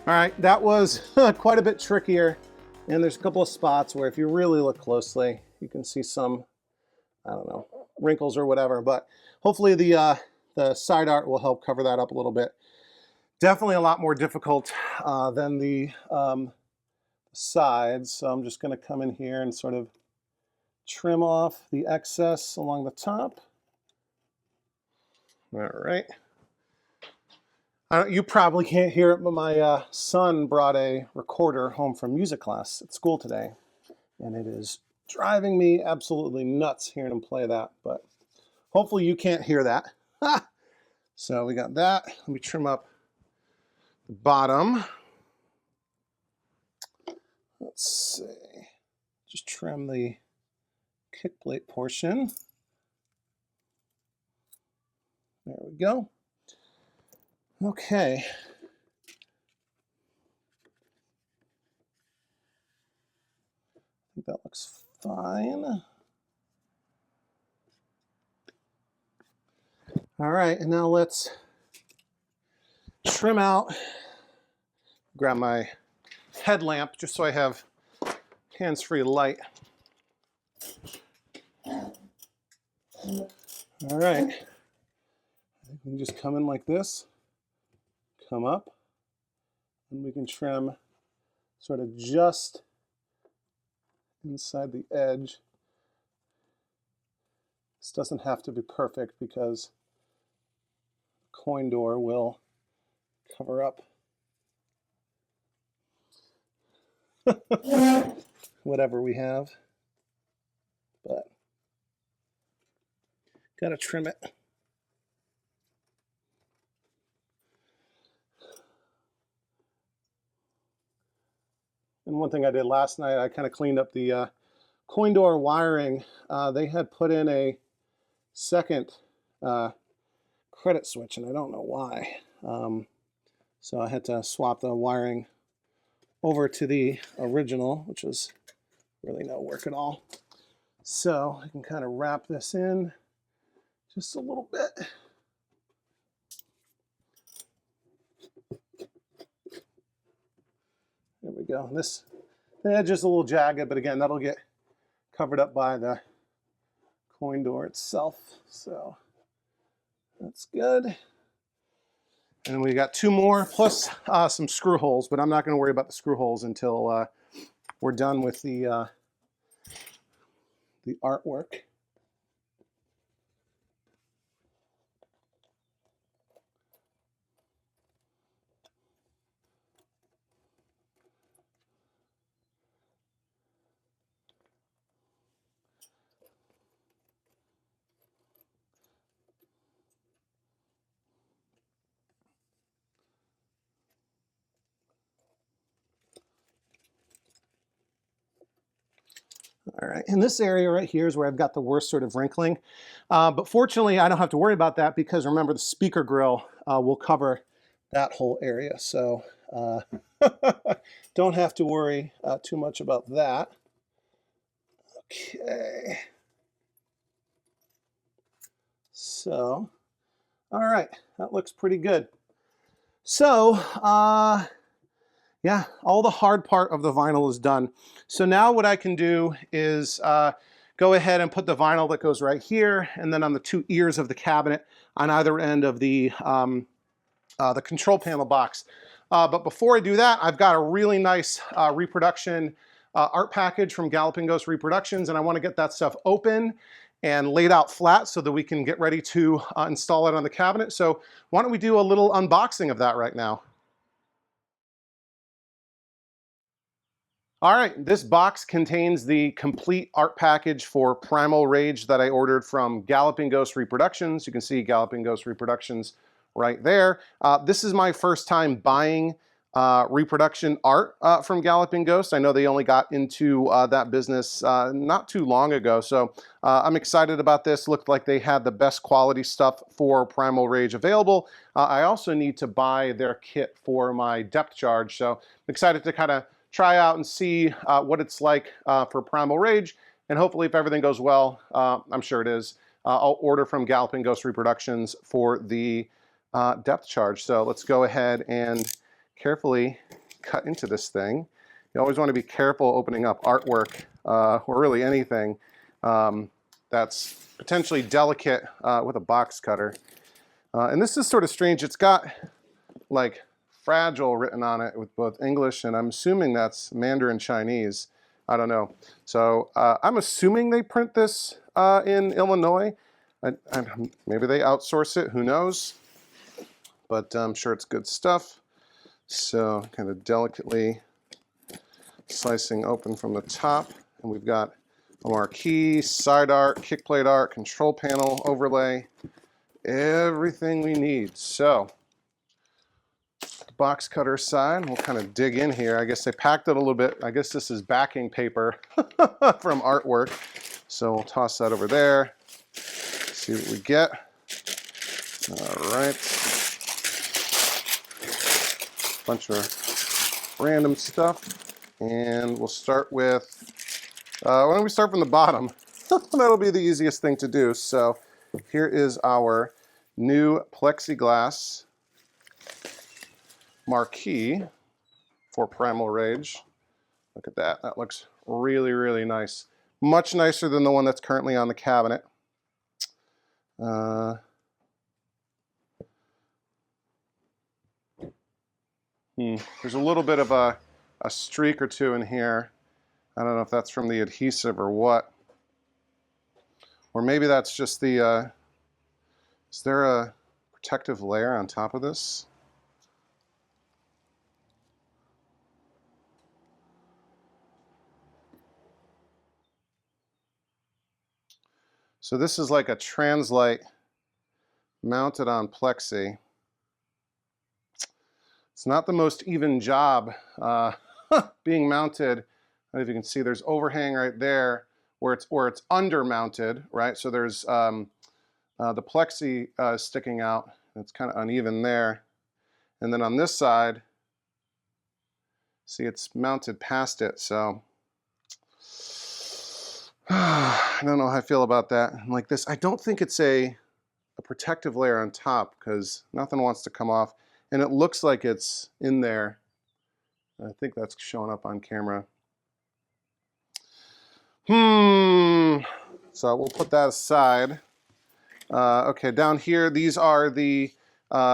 All right, that was quite a bit trickier, and there's a couple of spots where if you really look closely, you can see some, I don't know, wrinkles or whatever, but hopefully the side art will help cover that up a little bit. Definitely a lot more difficult than the sides, so I'm just going to come in here and sort of trim off the excess along the top. All right. You probably can't hear it, but my son brought a recorder home from music class at school today, and it is driving me absolutely nuts hearing him play that, but hopefully you can't hear that. So we got that. Let me trim up the bottom. Let's see. Just trim the kick plate portion. There we go. Okay. I think that looks fine. All right, and now let's trim out, grab my headlamp just so I have hands-free light. All right, we can just come in like this, come up, and we can trim sort of just inside the edge. This doesn't have to be perfect because the coin door will cover up whatever we have, but gotta trim it. And one thing I did last night, I kind of cleaned up the coin door wiring. They had put in a second credit switch, and I don't know why. So I had to swap the wiring over to the original, which was really no work at all. So I can kind of wrap this in just a little bit. There we go. The edge is a little jagged, but again, that'll get covered up by the coin door itself. So that's good. And we got 2 more, plus some screw holes, but I'm not going to worry about the screw holes until we're done with the artwork. All right, and this area right here is where I've got the worst sort of wrinkling. But fortunately, I don't have to worry about that because remember the speaker grill will cover that whole area. So don't have to worry too much about that. Okay. So, all right, that looks pretty good. So, yeah, all the hard part of the vinyl is done. So now what I can do is go ahead and put the vinyl that goes right here and then on the 2 ears of the cabinet on either end of the control panel box. But before I do that, I've got a really nice reproduction art package from Galloping Ghost Reproductions, and I want to get that stuff open and laid out flat so that we can get ready to install it on the cabinet. So why don't we do a little unboxing of that right now? All right, this box contains the complete art package for Primal Rage that I ordered from Galloping Ghost Reproductions. You can see Galloping Ghost Reproductions right there. This is my first time buying reproduction art from Galloping Ghost. I know they only got into that business not too long ago, so I'm excited about this. Looked like they had the best quality stuff for Primal Rage available. I also need to buy their kit for my depth charge, so I'm excited to kind of try out and see what it's like for Primal Rage, and hopefully if everything goes well, I'm sure it is, I'll order from Galloping Ghost Reproductions for the depth charge. So let's go ahead and carefully cut into this thing. You always want to be careful opening up artwork or really anything that's potentially delicate with a box cutter. And this is sort of strange. It's got like fragile written on it with both English and I'm assuming that's Mandarin Chinese. I don't know. So I'm assuming they print this in Illinois. Maybe they outsource it, who knows? But I'm sure it's good stuff. So kind of delicately slicing open from the top. And we've got a marquee, side art, kick plate art, control panel, overlay, everything we need. So box cutter side, we'll kind of dig in here. I guess they packed it a little bit. I guess this is backing paper from artwork. So we'll toss that over there. See what we get. All right. bunch of random stuff. And we'll start with, why don't we start from the bottom? That'll be the easiest thing to do. So here is our new plexiglass marquee for Primal Rage. Look at that. That looks really, really nice. Much nicer than the one that's currently on the cabinet. There's a little bit of a streak or two in here. I don't know if that's from the adhesive or what. Or maybe that's just the, is there a protective layer on top of this? So this is like a translite mounted on plexi. It's not the most even job being mounted. I don't know if you can see there's overhang right there where it's under mounted, right? So there's the plexi sticking out. It's kind of uneven there. And then on this side, see it's mounted past it. So I don't know how I feel about that. Like this, I don't think it's a protective layer on top because nothing wants to come off. And it looks like it's in there. I think that's showing up on camera. So we'll put that aside. Okay, down here, these are the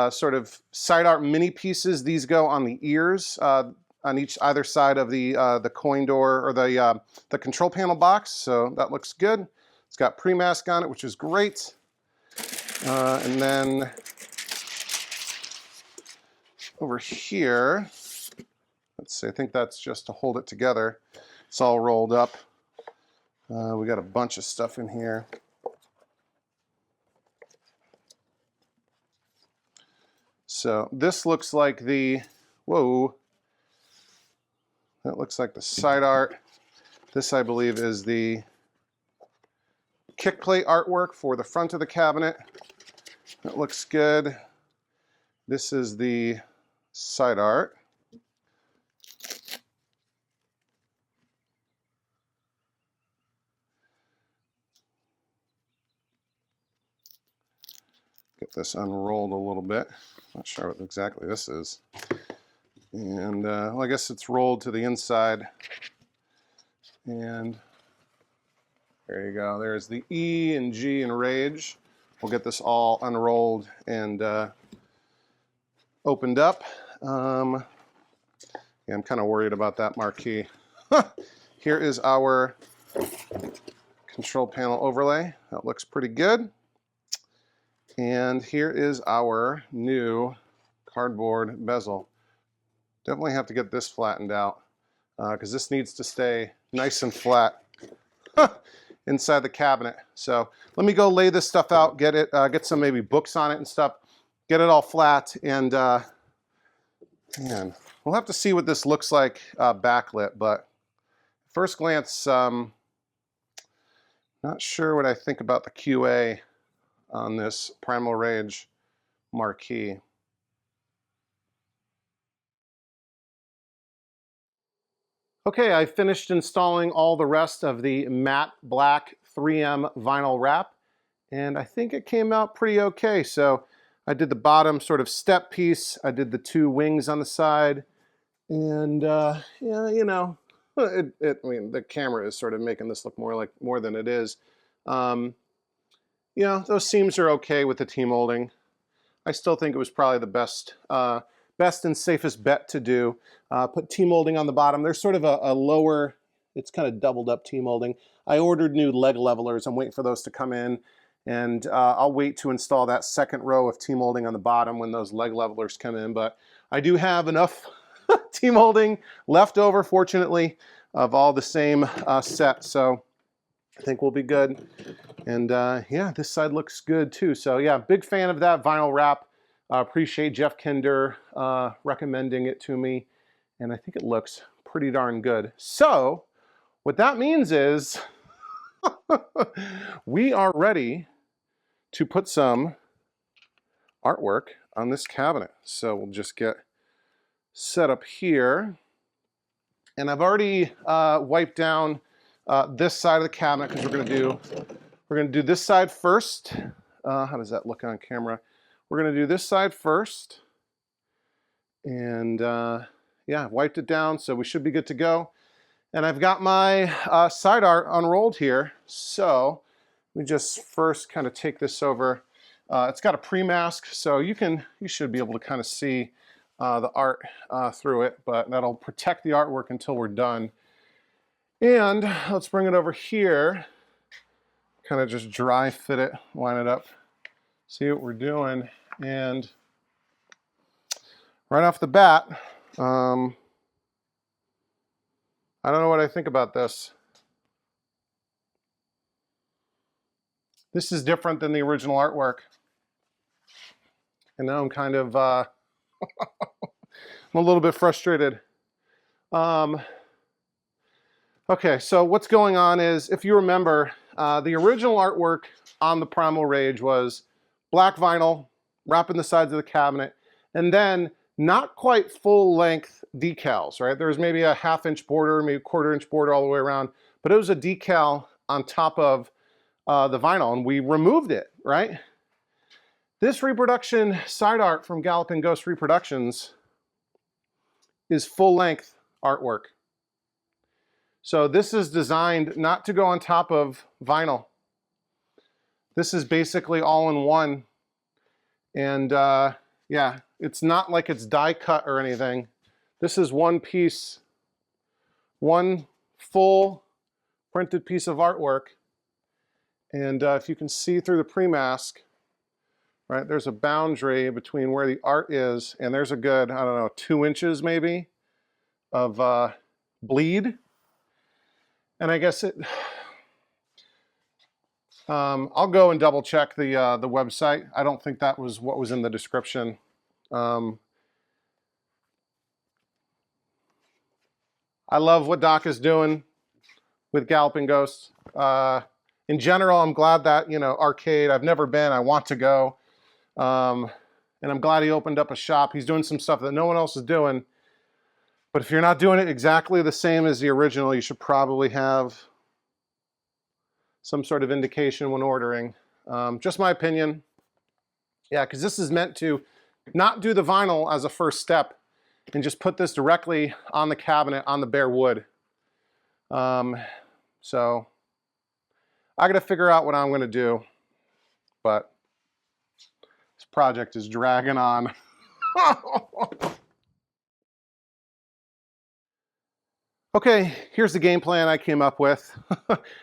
sort of side art mini pieces. These go on the ears on either side of the coin door or the control panel box. So that looks good. It's got pre-mask on it, which is great. And then over here, let's see, I think that's just to hold it together. It's all rolled up. We got a bunch of stuff in here. So this looks like the, whoa, that looks like the side art. This, I believe, is the kick plate artwork for the front of the cabinet. That looks good. This is the side art. Get this unrolled a little bit. Not sure what exactly this is. And well, I guess it's rolled to the inside. And there you go. There's the E and G in Rage. We'll get this all unrolled and opened up. Yeah, I'm kind of worried about that marquee. Here is our control panel overlay. That looks pretty good. And here is our new cardboard bezel. Definitely have to get this flattened out because this needs to stay nice and flat inside the cabinet. So let me go lay this stuff out, get it, get some maybe books on it and stuff, get it all flat, and man, we'll have to see what this looks like backlit. But first glance, not sure what I think about the QA on this Primal Rage marquee. Okay, I finished installing all the rest of the matte black 3M vinyl wrap, and I think it came out pretty okay. So I did the bottom sort of step piece, I did the two wings on the side, and yeah, you know, I mean, the camera is sort of making this look more than it is. You know, those seams are okay with the T-molding. I still think it was probably the best and safest bet to do. Put T-molding on the bottom. There's sort of a lower, it's kind of doubled up T-molding. I ordered new leg levelers. I'm waiting for those to come in. And I'll wait to install that second row of T-molding on the bottom when those leg levelers come in. But I do have enough T-molding left over, fortunately, of all the same set. So I think we'll be good. And yeah, this side looks good too. So yeah, big fan of that vinyl wrap. Appreciate Jeff Kinder recommending it to me. And I think it looks pretty darn good. So what that means is we are ready to put some artwork on this cabinet. So we'll just get set up here. And I've already wiped down this side of the cabinet because we're gonna do this side first. How does that look on camera? We're gonna do this side first. And yeah, I've wiped it down, so we should be good to go. And I've got my side art unrolled here. So we just first kind of take this over. It's got a pre-mask, so you should be able to kind of see the art through it, but that'll protect the artwork until we're done. And let's bring it over here. Kind of just dry fit it, line it up, see what we're doing. And right off the bat, I don't know what I think about this. This is different than the original artwork. And now I'm kind of, I'm a little bit frustrated. Okay, so what's going on is, if you remember, the original artwork on the Primal Rage was black vinyl, wrapping the sides of the cabinet, and then not quite full-length decals, right? There was maybe a half-inch border, maybe quarter-inch border all the way around, but it was a decal on top of the vinyl, and we removed it, right? This reproduction side art from Galloping Ghost Reproductions is full-length artwork. So this is designed not to go on top of vinyl. This is basically all in one. And yeah, it's not like it's die cut or anything. This is one piece, one full printed piece of artwork. And if you can see through the pre-mask, right, there's a boundary between where the art is, and there's a good, I don't know, 2 inches maybe of bleed. And I guess I'll go and double check the website. I don't think that was what was in the description. I love what Doc is doing with Galloping Ghosts. In general, I'm glad that, you know, arcade, I've never been, I want to go. And I'm glad he opened up a shop. He's doing some stuff that no one else is doing. But if you're not doing it exactly the same as the original, you should probably have some sort of indication when ordering. Just my opinion. Yeah, because this is meant to not do the vinyl as a first step and just put this directly on the cabinet on the bare wood. So I got to figure out what I'm going to do, but this project is dragging on. Okay, here's the game plan I came up with.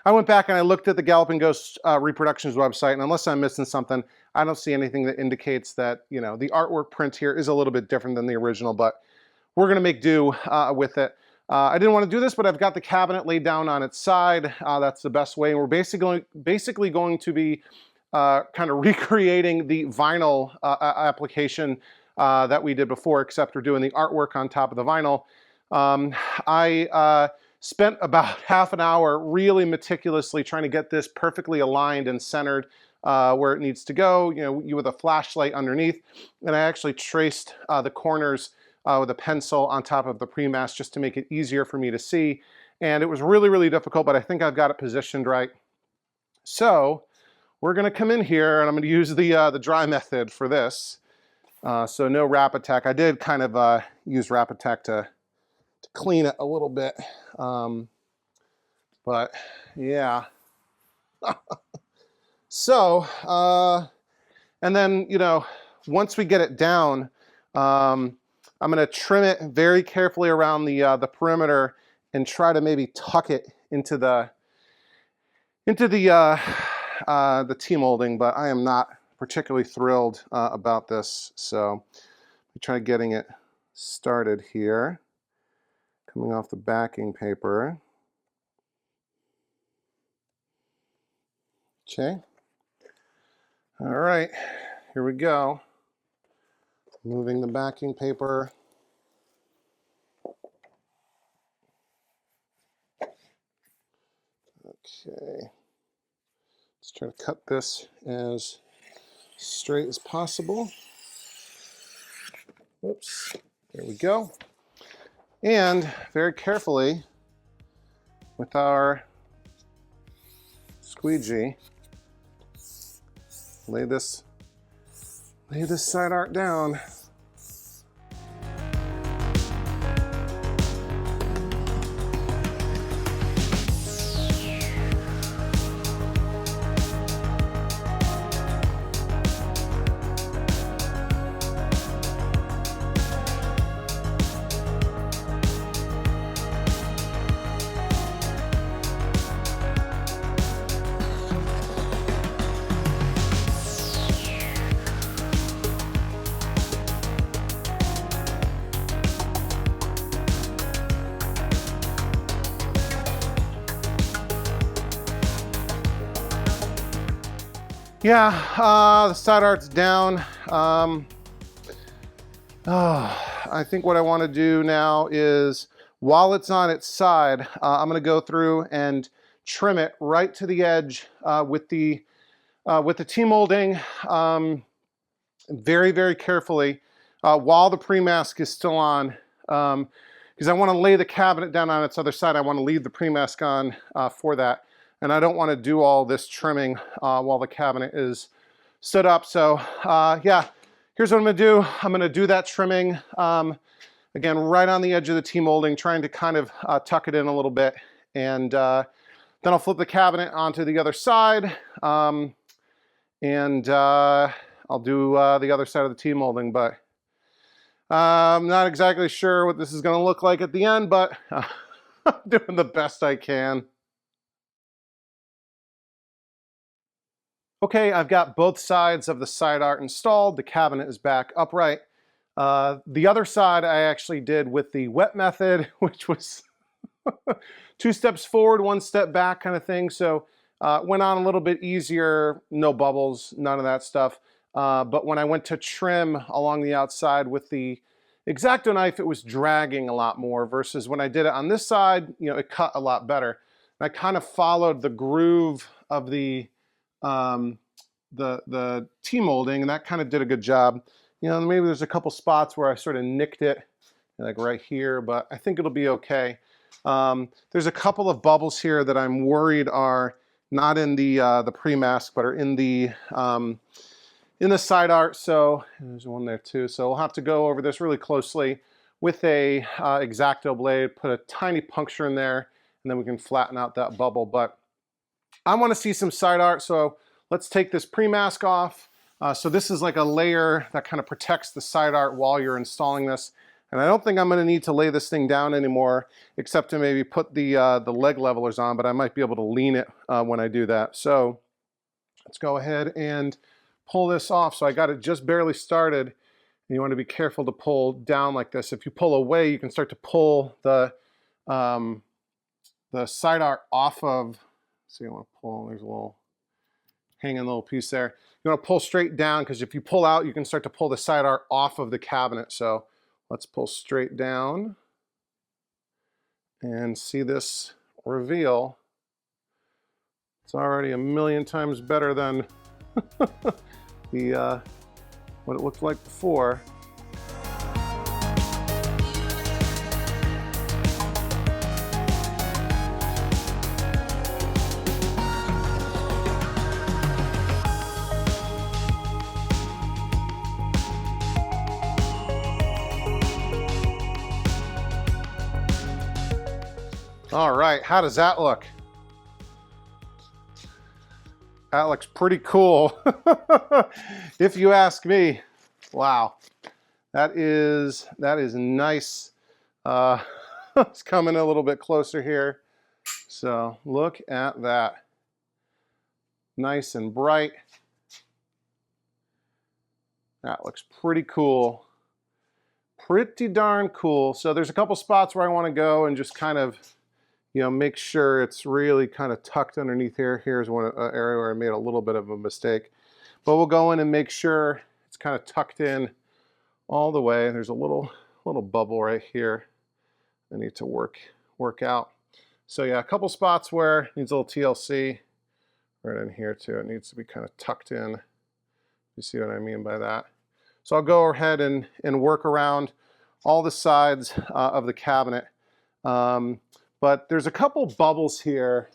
I went back and I looked at the Galloping Ghost Reproductions website, and unless I'm missing something, I don't see anything that indicates that, you know, the artwork print here is a little bit different than the original, but we're going to make do with it. I didn't want to do this, but I've got the cabinet laid down on its side. That's the best way, and we're basically going to be kind of recreating the vinyl application that we did before, except we're doing the artwork on top of the vinyl. I spent about half an hour really meticulously trying to get this perfectly aligned and centered where it needs to go, you know, with a flashlight underneath. And I actually traced the corners with a pencil on top of the pre-mask just to make it easier for me to see. And it was really, really difficult, but I think I've got it positioned right. So we're going to come in here, and I'm going to use the dry method for this. So no Wrap Attack. I did kind of use Wrap Attack to clean it a little bit, but yeah. So and then, you know, once we get it down, I'm going to trim it very carefully around the perimeter and try to maybe tuck it into the T-molding, but I am not particularly thrilled about this. So we try getting it started here. Coming off the backing paper. Okay. All right, here we go. Moving the backing paper. Okay. Let's try to cut this as straight as possible. Whoops. There we go. And very carefully, with our squeegee, lay this side art down. Yeah, the side art's down. I think what I want to do now is, while it's on its side, I'm going to go through and trim it right to the edge with the T-molding, very, very carefully, while the pre-mask is still on, because I want to lay the cabinet down on its other side. I want to leave the pre-mask on for that. And I don't want to do all this trimming while the cabinet is stood up. So yeah, here's what I'm going to do. I'm going to do that trimming, again, right on the edge of the T-molding, trying to kind of tuck it in a little bit. And then I'll flip the cabinet onto the other side. And I'll do the other side of the T-molding. But I'm not exactly sure what this is going to look like at the end, but I'm doing the best I can. Okay, I've got both sides of the side art installed. The cabinet is back upright. The other side I actually did with the wet method, which was 2 steps forward, 1 step back kind of thing. So went on a little bit easier, no bubbles, none of that stuff. But when I went to trim along the outside with the X-Acto knife, it was dragging a lot more, versus when I did it on this side, you know, it cut a lot better. And I kind of followed the groove of the T-molding, and that kind of did a good job. You know, maybe there's a couple spots where I sort of nicked it, like right here, but I think it'll be okay. There's a couple of bubbles here that I'm worried are not in the pre-mask, but are in the side art. So there's one there too. So we'll have to go over this really closely with a X-Acto blade, put a tiny puncture in there, and then we can flatten out that bubble. But I want to see some side art, so let's take this pre-mask off. So this is like a layer that kind of protects the side art while you're installing this. And I don't think I'm going to need to lay this thing down anymore, except to maybe put the leg levelers on, but I might be able to lean it when I do that. So let's go ahead and pull this off. So I got it just barely started. And you want to be careful to pull down like this. If you pull away, you can start to pull the side art off of. So you want to pull, there's a little hanging little piece there. You want to pull straight down, because if you pull out, you can start to pull the side art off of the cabinet. So let's pull straight down and see this reveal. It's already a million times better than what it looked like before. All right, how does that look? That looks pretty cool, if you ask me. Wow, that is nice. It's coming a little bit closer here. So look at that. Nice and bright. That looks pretty cool. Pretty darn cool. So there's a couple spots where I want to go and just kind of, you know, make sure it's really kind of tucked underneath here. Here's one area where I made a little bit of a mistake. But we'll go in and make sure it's kind of tucked in all the way. There's a little bubble right here I need to work out. So yeah, a couple spots where it needs a little TLC. Right in here too. It needs to be kind of tucked in. You see what I mean by that? So I'll go ahead and work around all the sides of the cabinet. But there's a couple bubbles here.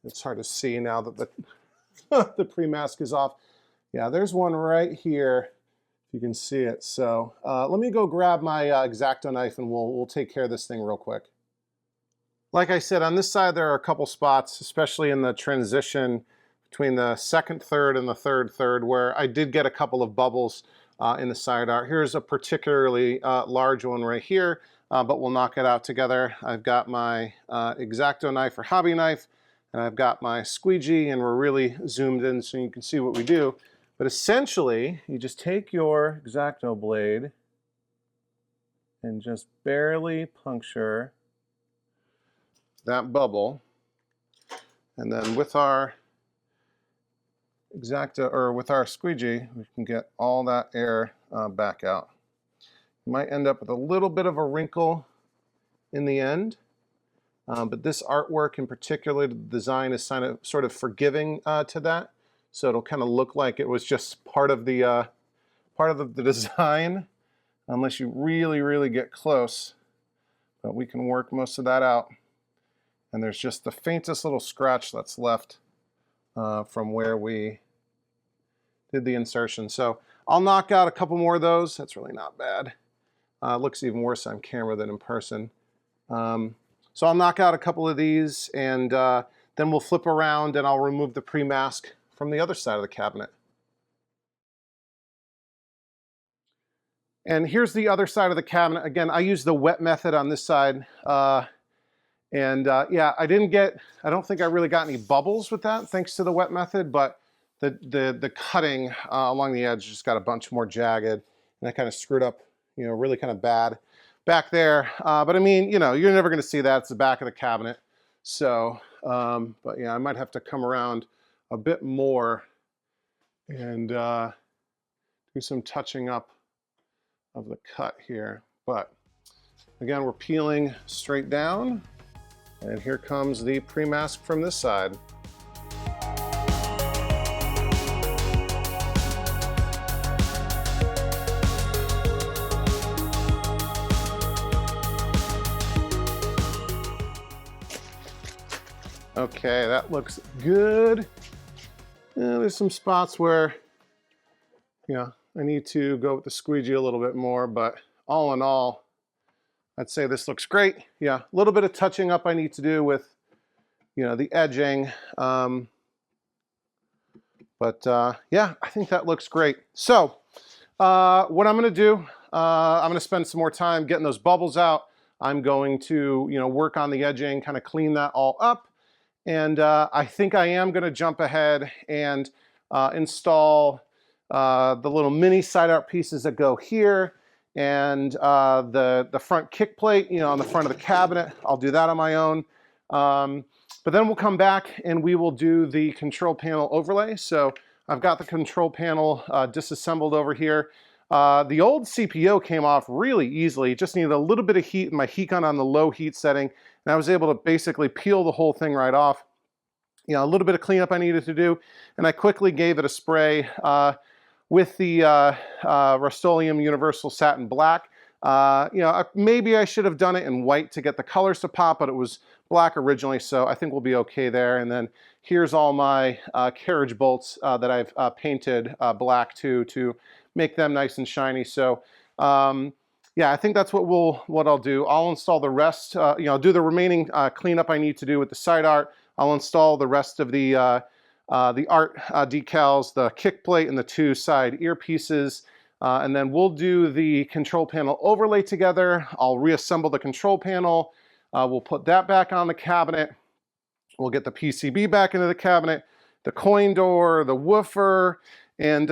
It's hard to see now that the, the pre-mask is off. Yeah, there's one right here, if you can see it. So let me go grab my X-Acto knife and we'll take care of this thing real quick. Like I said, on this side there are a couple spots, especially in the transition between the second third and the third third, where I did get a couple of bubbles in the side art. Here's a particularly large one right here, but we'll knock it out together. I've got my X-Acto knife or hobby knife, and I've got my squeegee, and we're really zoomed in so you can see what we do. But essentially, you just take your X-Acto blade and just barely puncture that bubble, and then with our X-Acto, or with our squeegee, we can get all that air back out. You might end up with a little bit of a wrinkle in the end, but this artwork in particular, the design is sort of forgiving to that, so it'll kind of look like it was just part of the design, unless you really get close. But we can work most of that out. And there's just the faintest little scratch that's left from where we did the insertion. So I'll knock out a couple more of those. That's really not bad. It looks even worse on camera than in person. So I'll knock out a couple of these, and then we'll flip around and I'll remove the pre-mask from the other side of the cabinet. And here's the other side of the cabinet. Again, I use the wet method on this side. Yeah, I don't think I really got any bubbles with that thanks to the wet method, but the cutting along the edge just got a bunch more jagged, and that kind of screwed up, you know, really kind of bad back there. But I mean, you know, you're never going to see that. It's the back of the cabinet. So, but yeah, I might have to come around a bit more and do some touching up of the cut here. But again, we're peeling straight down. And here comes the pre-mask from this side. Okay, that looks good. There's some spots where, yeah, I need to go with the squeegee a little bit more, but all in all, I'd say this looks great. Yeah, a little bit of touching up I need to do with, you know, the edging. Yeah, I think that looks great. So what I'm going to do, I'm going to spend some more time getting those bubbles out. I'm going to, you know, work on the edging, kind of clean that all up. And I think I am going to jump ahead and install the little mini side art pieces that go here, and the front kick plate, you know, on the front of the cabinet. I'll do that on my own. But then we'll come back and we will do the control panel overlay. So I've got the control panel disassembled over here. The old CPO came off really easily. It just needed a little bit of heat and my heat gun on the low heat setting. And I was able to basically peel the whole thing right off. You know, a little bit of cleanup I needed to do. And I quickly gave it a spray with the Rust-Oleum Universal Satin Black. You know, maybe I should have done it in white to get the colors to pop, but it was black originally, so I think we'll be okay there. And then here's all my carriage bolts that I've painted black too, to make them nice and shiny. So yeah, I think that's what I'll do. I'll install the rest, you know, do the remaining cleanup I need to do with the side art. I'll install the rest of the art decals, the kick plate, and the two side earpieces. And then we'll do the control panel overlay together. I'll reassemble the control panel. We'll put that back on the cabinet. We'll get the PCB back into the cabinet, the coin door, the woofer, and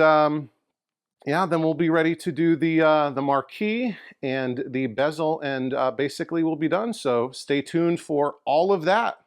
yeah, then we'll be ready to do the marquee and the bezel, and basically we'll be done. So stay tuned for all of that.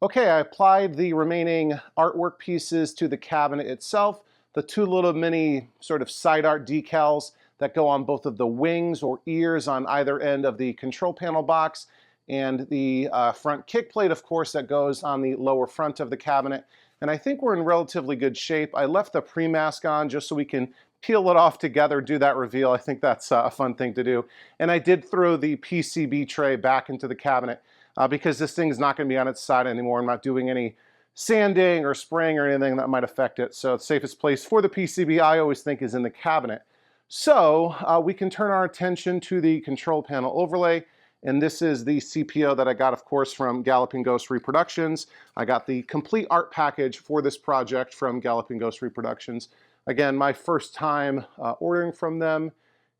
Okay, I applied the remaining artwork pieces to the cabinet itself. The two little mini sort of side art decals that go on both of the wings or ears on either end of the control panel box, and the front kick plate, of course, that goes on the lower front of the cabinet. and I think we're in relatively good shape. I left the pre-mask on just so we can peel it off together, do that reveal. I think that's a fun thing to do. And I did throw the PCB tray back into the cabinet because this thing is not going to be on its side anymore. I'm not doing any sanding or spraying or anything that might affect it. So the safest place for the PCB, I always think, is in the cabinet. So we can turn our attention to the control panel overlay. And this is the CPO that I got, of course, from Galloping Ghost Reproductions. I got the complete art package for this project from Galloping Ghost Reproductions. Again, my first time ordering from them.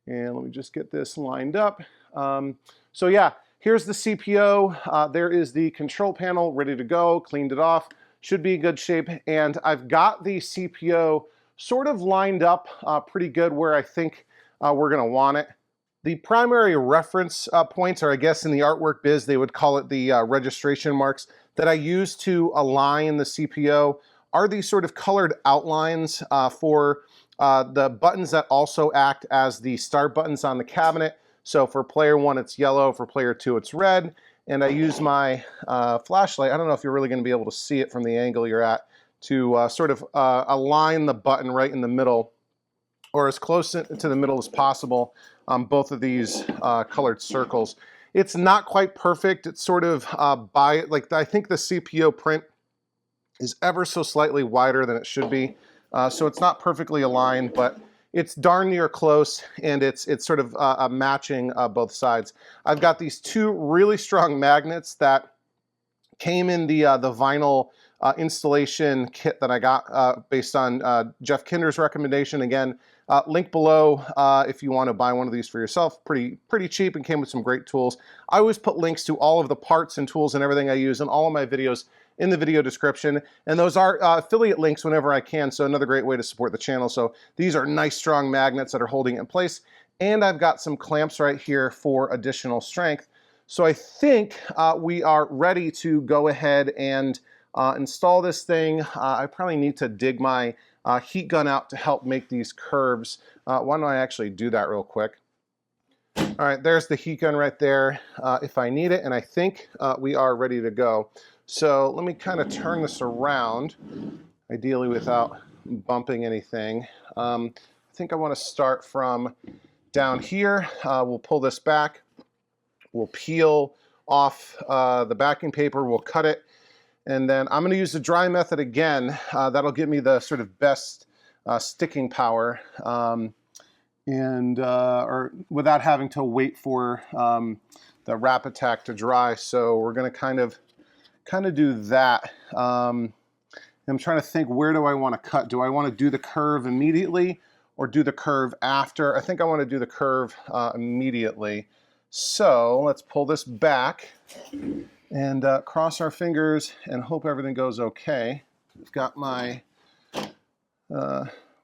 And let me just get this lined up. So yeah, here's the CPO. There is the control panel ready to go, cleaned it off. Should be in good shape. And I've got the CPO sort of lined up pretty good where I think we're going to want it. The primary reference points, or I guess in the artwork biz, they would call it the registration marks that I use to align the CPO, are these sort of colored outlines for the buttons that also act as the start buttons on the cabinet. So for player 1, it's yellow. For player 2, it's red. And I use my flashlight. I don't know if you're really going to be able to see it from the angle you're at, to sort of align the button right in the middle, or as close to the middle as possible on both of these colored circles. It's not quite perfect. It's sort of like I think the CPO print is ever so slightly wider than it should be. So it's not perfectly aligned, but it's darn near close, and it's sort of matching both sides. I've got these two really strong magnets that came in the vinyl installation kit that I got based on Jeff Kinder's recommendation. Again, link below if you want to buy one of these for yourself. Pretty cheap, and came with some great tools. I always put links to all of the parts and tools and everything I use in all of my videos in the video description, and those are affiliate links whenever I can, so another great way to support the channel. So these are nice strong magnets that are holding it in place, and I've got some clamps right here for additional strength. So I think we are ready to go ahead and install this thing. I probably need to dig my heat gun out to help make these curves. Why don't I actually do that real quick? All right, there's the heat gun right there if I need it, and I think we are ready to go. So let me kind of turn this around, ideally without bumping anything. I think I want to start from down here. We'll pull this back. We'll peel off the backing paper. We'll cut it. And then I'm going to use the dry method again. That'll give me the sort of best sticking power, or without having to wait for the Wrap Attack to dry. So we're going to kind of do that. I'm trying to think, where do I want to cut? Do I want to do the curve immediately or do the curve after? I think I want to do the curve immediately. So let's pull this back and cross our fingers and hope everything goes okay. I've got my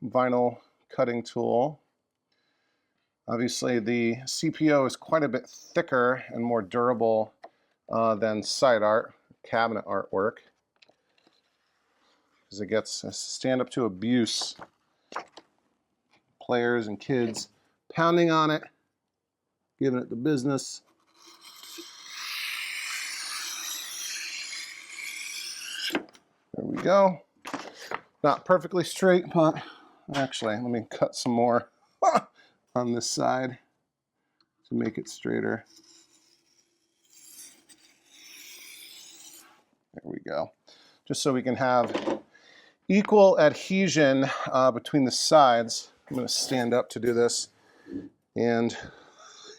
vinyl cutting tool. Obviously the CPO is quite a bit thicker and more durable than side art, cabinet artwork, because it gets a stand up to abuse. Players and kids pounding on it, giving it the business. There we go. Not perfectly straight, but actually, let me cut some more on this side to make it straighter. There we go. Just so we can have equal adhesion between the sides. I'm going to stand up to do this, and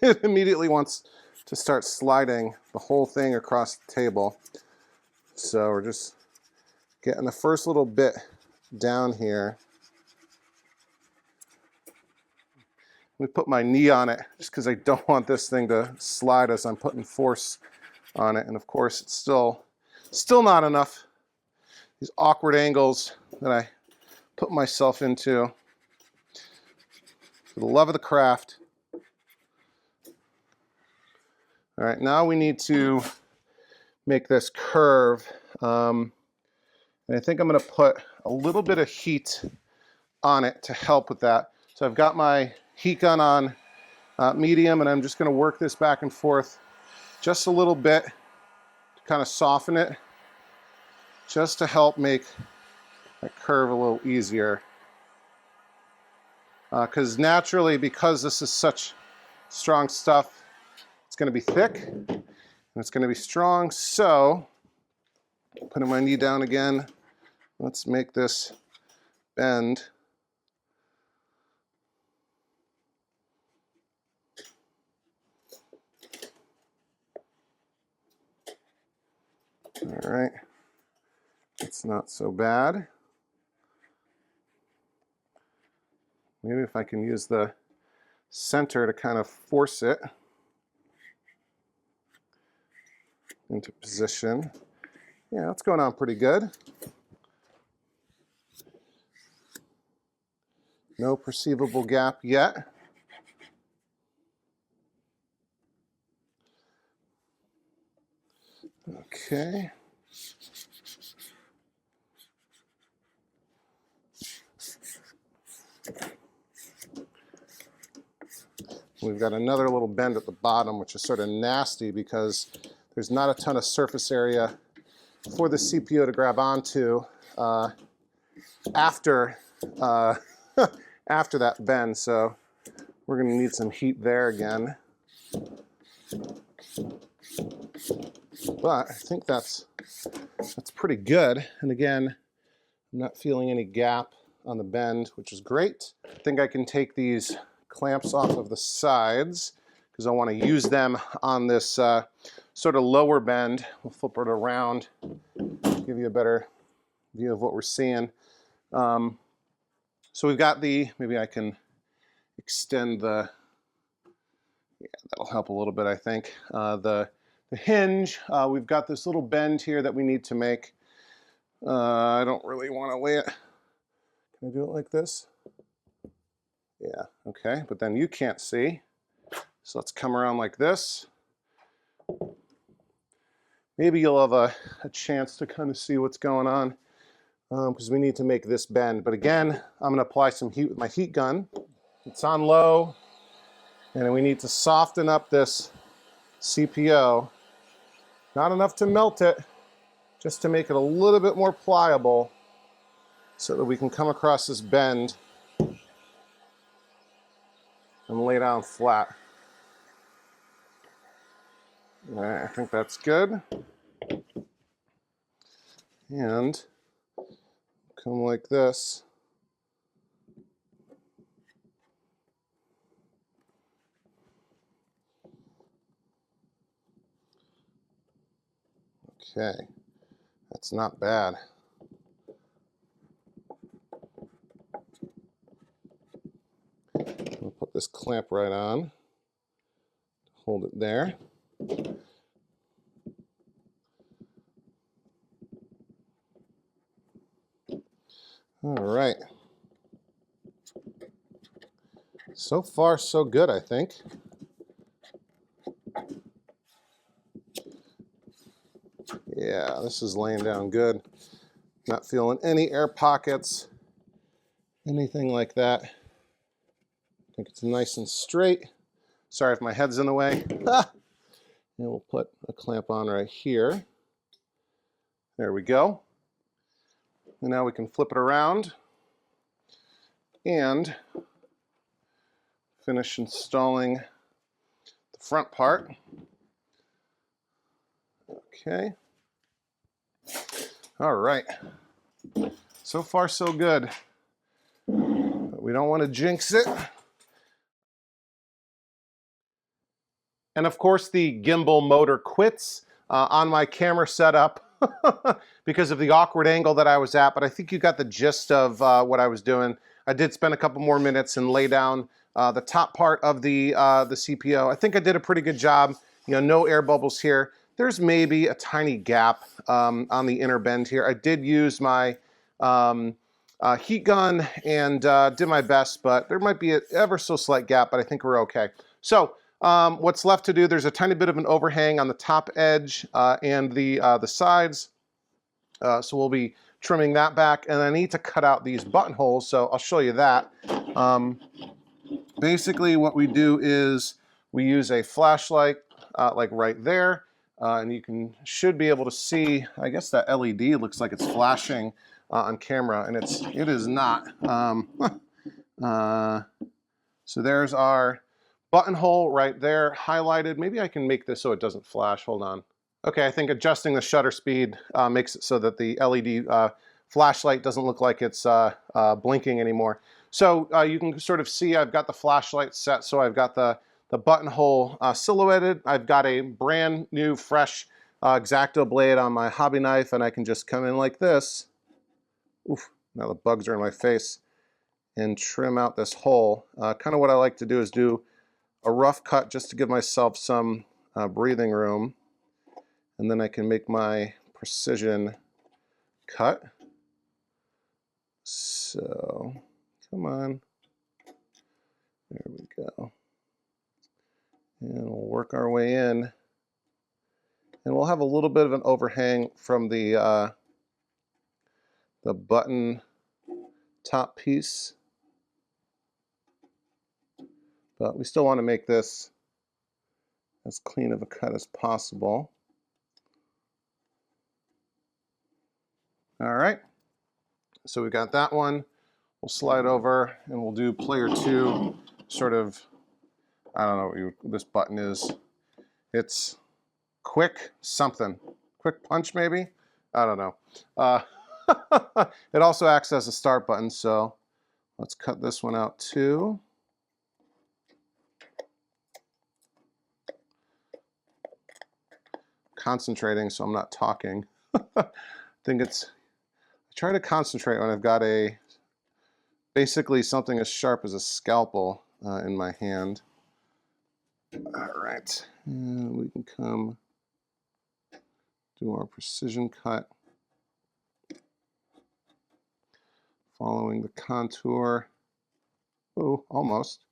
it immediately wants to start sliding the whole thing across the table. So we're just getting the first little bit down here. Let me put my knee on it just because I don't want this thing to slide as I'm putting force on it. And of course, it's still not enough. These awkward angles that I put myself into. For the love of the craft. All right, now we need to make this curve. And I think I'm going to put a little bit of heat on it to help with that. So I've got my heat gun on medium, and I'm just going to work this back and forth just a little bit to kind of soften it, just to help make that curve a little easier. Because naturally, because this is such strong stuff, it's going to be thick and it's going to be strong. So, putting my knee down again, let's make this bend. All right, it's not so bad. Maybe if I can use the center to kind of force it into position. Yeah, that's going on pretty good. No perceivable gap yet. Okay. We've got another little bend at the bottom, which is sort of nasty because there's not a ton of surface area for the CPO to grab onto after after that bend. So we're going to need some heat there again. But I think that's pretty good. And again, I'm not feeling any gap on the bend, which is great. I think I can take these clamps off of the sides because I want to use them on this sort of lower bend. We'll flip it around, give you a better view of what we're seeing. So we've got maybe I can extend the, yeah, that'll help a little bit, I think. The hinge, we've got this little bend here that we need to make. I don't really want to lay it. Can I do it like this? Yeah, okay, but then you can't see. So let's come around like this. Maybe you'll have a chance to kind of see what's going on because we need to make this bend. But again, I'm going to apply some heat with my heat gun. It's on low, and we need to soften up this CPO. Not enough to melt it, just to make it a little bit more pliable so that we can come across this bend and lay down flat. All right, I think that's good. And come like this. Okay, that's not bad. We'll put this clamp right on, hold it there. All right. So far, so good, I think. Yeah, this is laying down good. Not feeling any air pockets, anything like that. I think it's nice and straight. Sorry if my head's in the way. And we'll put a clamp on right here. There we go. And now we can flip it around and finish installing the front part. Okay. All right. So far, so good. But we don't want to jinx it. And of course, the gimbal motor quits on my camera setup because of the awkward angle that I was at, but I think you got the gist of what I was doing. I did spend a couple more minutes and lay down the top part of the CPO. I think I did a pretty good job. You know, no air bubbles here. There's maybe a tiny gap on the inner bend here. I did use my heat gun and did my best, but there might be an ever so slight gap, but I think we're okay. So what's left to do, there's a tiny bit of an overhang on the top edge and the sides. So we'll be trimming that back, and I need to cut out these buttonholes, so I'll show you that. Basically what we do is we use a flashlight like right there, and you should be able to see, I guess that LED looks like it's flashing on camera, and it is not. So there's our buttonhole right there, highlighted. Maybe I can make this so it doesn't flash. Hold on. Okay, I think adjusting the shutter speed makes it so that the LED flashlight doesn't look like it's blinking anymore. So you can sort of see I've got the flashlight set, so I've got the buttonhole silhouetted. I've got a brand new, fresh X-Acto blade on my hobby knife, and I can just come in like this. Oof, now the bugs are in my face. And trim out this hole. Kind of what I like to do is do a rough cut just to give myself some breathing room. And then I can make my precision cut. So, come on. There we go. And we'll work our way in. And we'll have a little bit of an overhang from the button top piece. But we still want to make this as clean of a cut as possible. All right, so we got that one. We'll slide over and we'll do player 2, sort of, I don't know what this button is. It's quick something. Quick punch maybe? I don't know. It also acts as a start button, so let's cut this one out too. Concentrating so I'm not talking. I try to concentrate when I've got basically something as sharp as a scalpel in my hand. All right, and we can come do our precision cut, following the contour. Oh, almost.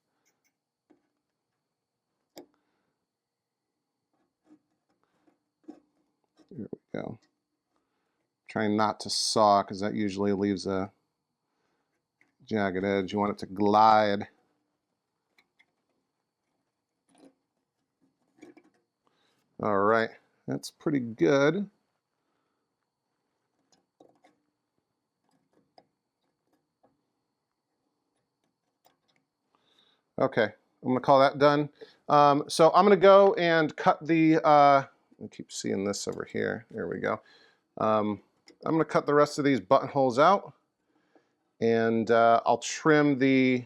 There we go. Trying not to saw because that usually leaves a jagged edge. You want it to glide. All right, that's pretty good. Okay, I'm gonna call that done. So I'm gonna go and cut the, I keep seeing this over here. There we go. I'm gonna cut the rest of these buttonholes out, and I'll trim the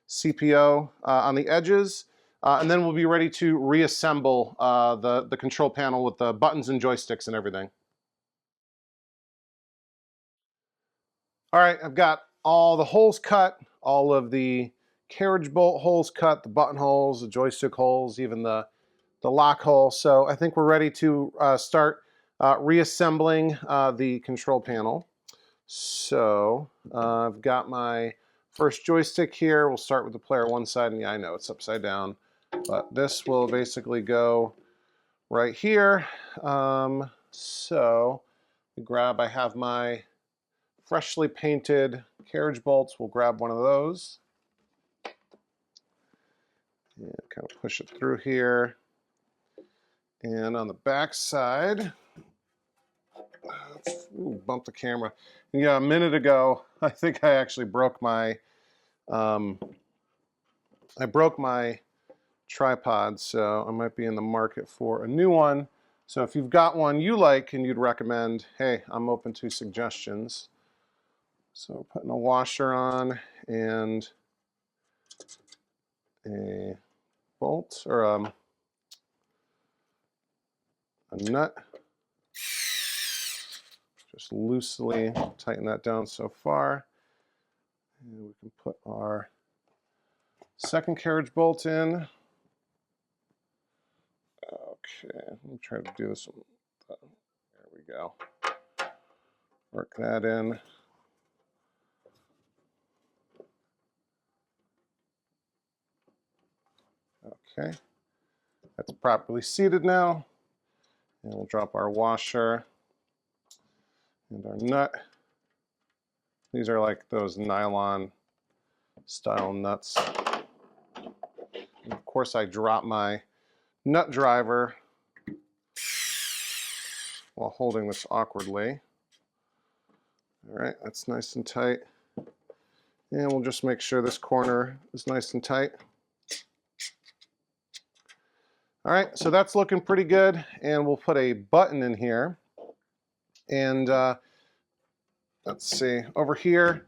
CPO on the edges, and then we'll be ready to reassemble the control panel with the buttons and joysticks and everything. All right, I've got all the holes cut, all of the carriage bolt holes cut, the buttonholes, the joystick holes, even the lock hole. So I think we're ready to start reassembling the control panel. So I've got my first joystick here. We'll start with the player 1 side, and yeah, I know it's upside down, but this will basically go right here. So I have my freshly painted carriage bolts. We'll grab one of those and kind of push it through here. And on the back side, ooh, bumped the camera. Yeah, a minute ago, I think I actually broke my tripod, so I might be in the market for a new one. So if you've got one you like and you'd recommend, hey, I'm open to suggestions. So putting a washer on and a bolt, or a nut. Just loosely tighten that down so far. And we can put our second carriage bolt in. Okay, let me try to do this one. There we go. Work that in. Okay, that's properly seated now. And we'll drop our washer and our nut. These are like those nylon style nuts. And of course, I drop my nut driver while holding this awkwardly. All right, that's nice and tight. And we'll just make sure this corner is nice and tight. All right, so that's looking pretty good. And we'll put a button in here. And let's see, over here,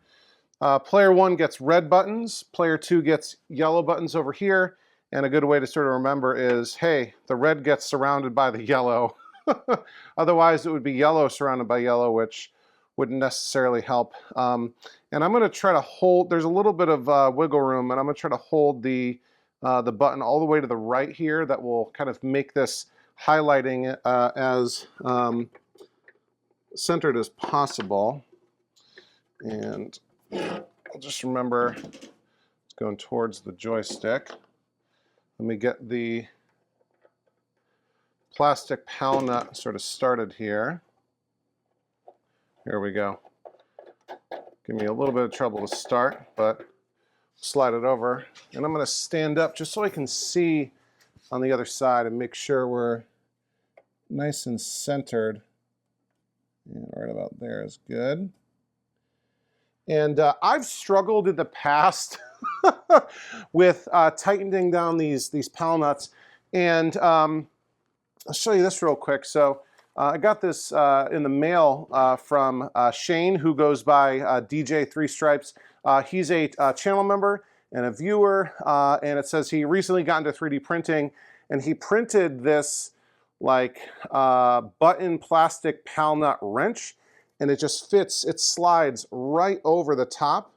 player 1 gets red buttons, player 2 gets yellow buttons over here, and a good way to sort of remember is, hey, the red gets surrounded by the yellow. Otherwise, it would be yellow surrounded by yellow, which wouldn't necessarily help. And I'm going to try to hold, there's a little bit of wiggle room, and I'm going to try to hold the button all the way to the right here. That will kind of make this highlighting as centered as possible. And I'll just remember it's going towards the joystick. Let me get the plastic pal nut sort of started here. Here we go. Give me a little bit of trouble to start, but slide it over. And I'm going to stand up just so I can see on the other side and make sure we're nice and centered. And right about there is good. And I've struggled in the past with tightening down these pal nuts. And I'll show you this real quick. So I got this in the mail from Shane, who goes by DJ Three Stripes. He's a channel member and a viewer, and it says he recently got into 3D printing, and he printed this like button plastic pal nut wrench, and it just fits, it slides right over the top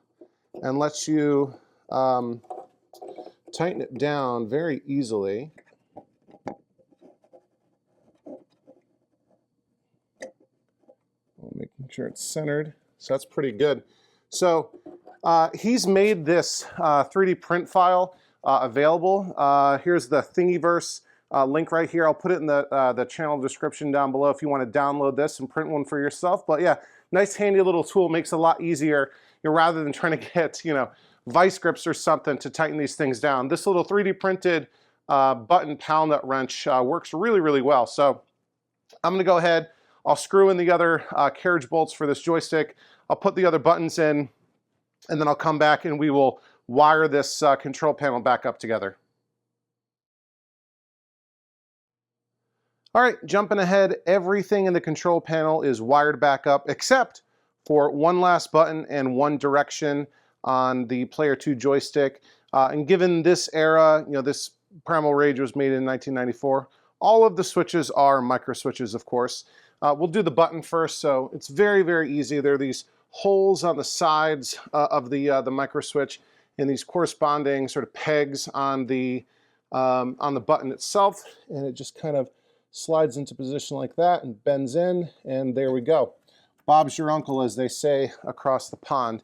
and lets you tighten it down very easily. Making sure it's centered, so that's pretty good. So he's made this 3D print file available. Here's the Thingiverse link right here. I'll put it in the channel description down below if you want to download this and print one for yourself. But yeah, nice handy little tool, makes it a lot easier, rather than trying to get vice grips or something to tighten these things down. This little 3D printed button pal nut wrench works really, really well. So I'm going to go ahead. I'll screw in the other carriage bolts for this joystick. I'll put the other buttons in, and then I'll come back and we will wire this control panel back up together. All right, jumping ahead, everything in the control panel is wired back up except for one last button and one direction on the Player 2 joystick. And given this era, this Primal Rage was made in 1994, all of the switches are micro switches, of course. We'll do the button first, so it's very, very easy. There are these holes on the sides of the micro switch, and these corresponding sort of pegs on the button itself, and it just kind of slides into position like that and bends in, and there we go. Bob's your uncle, as they say across the pond.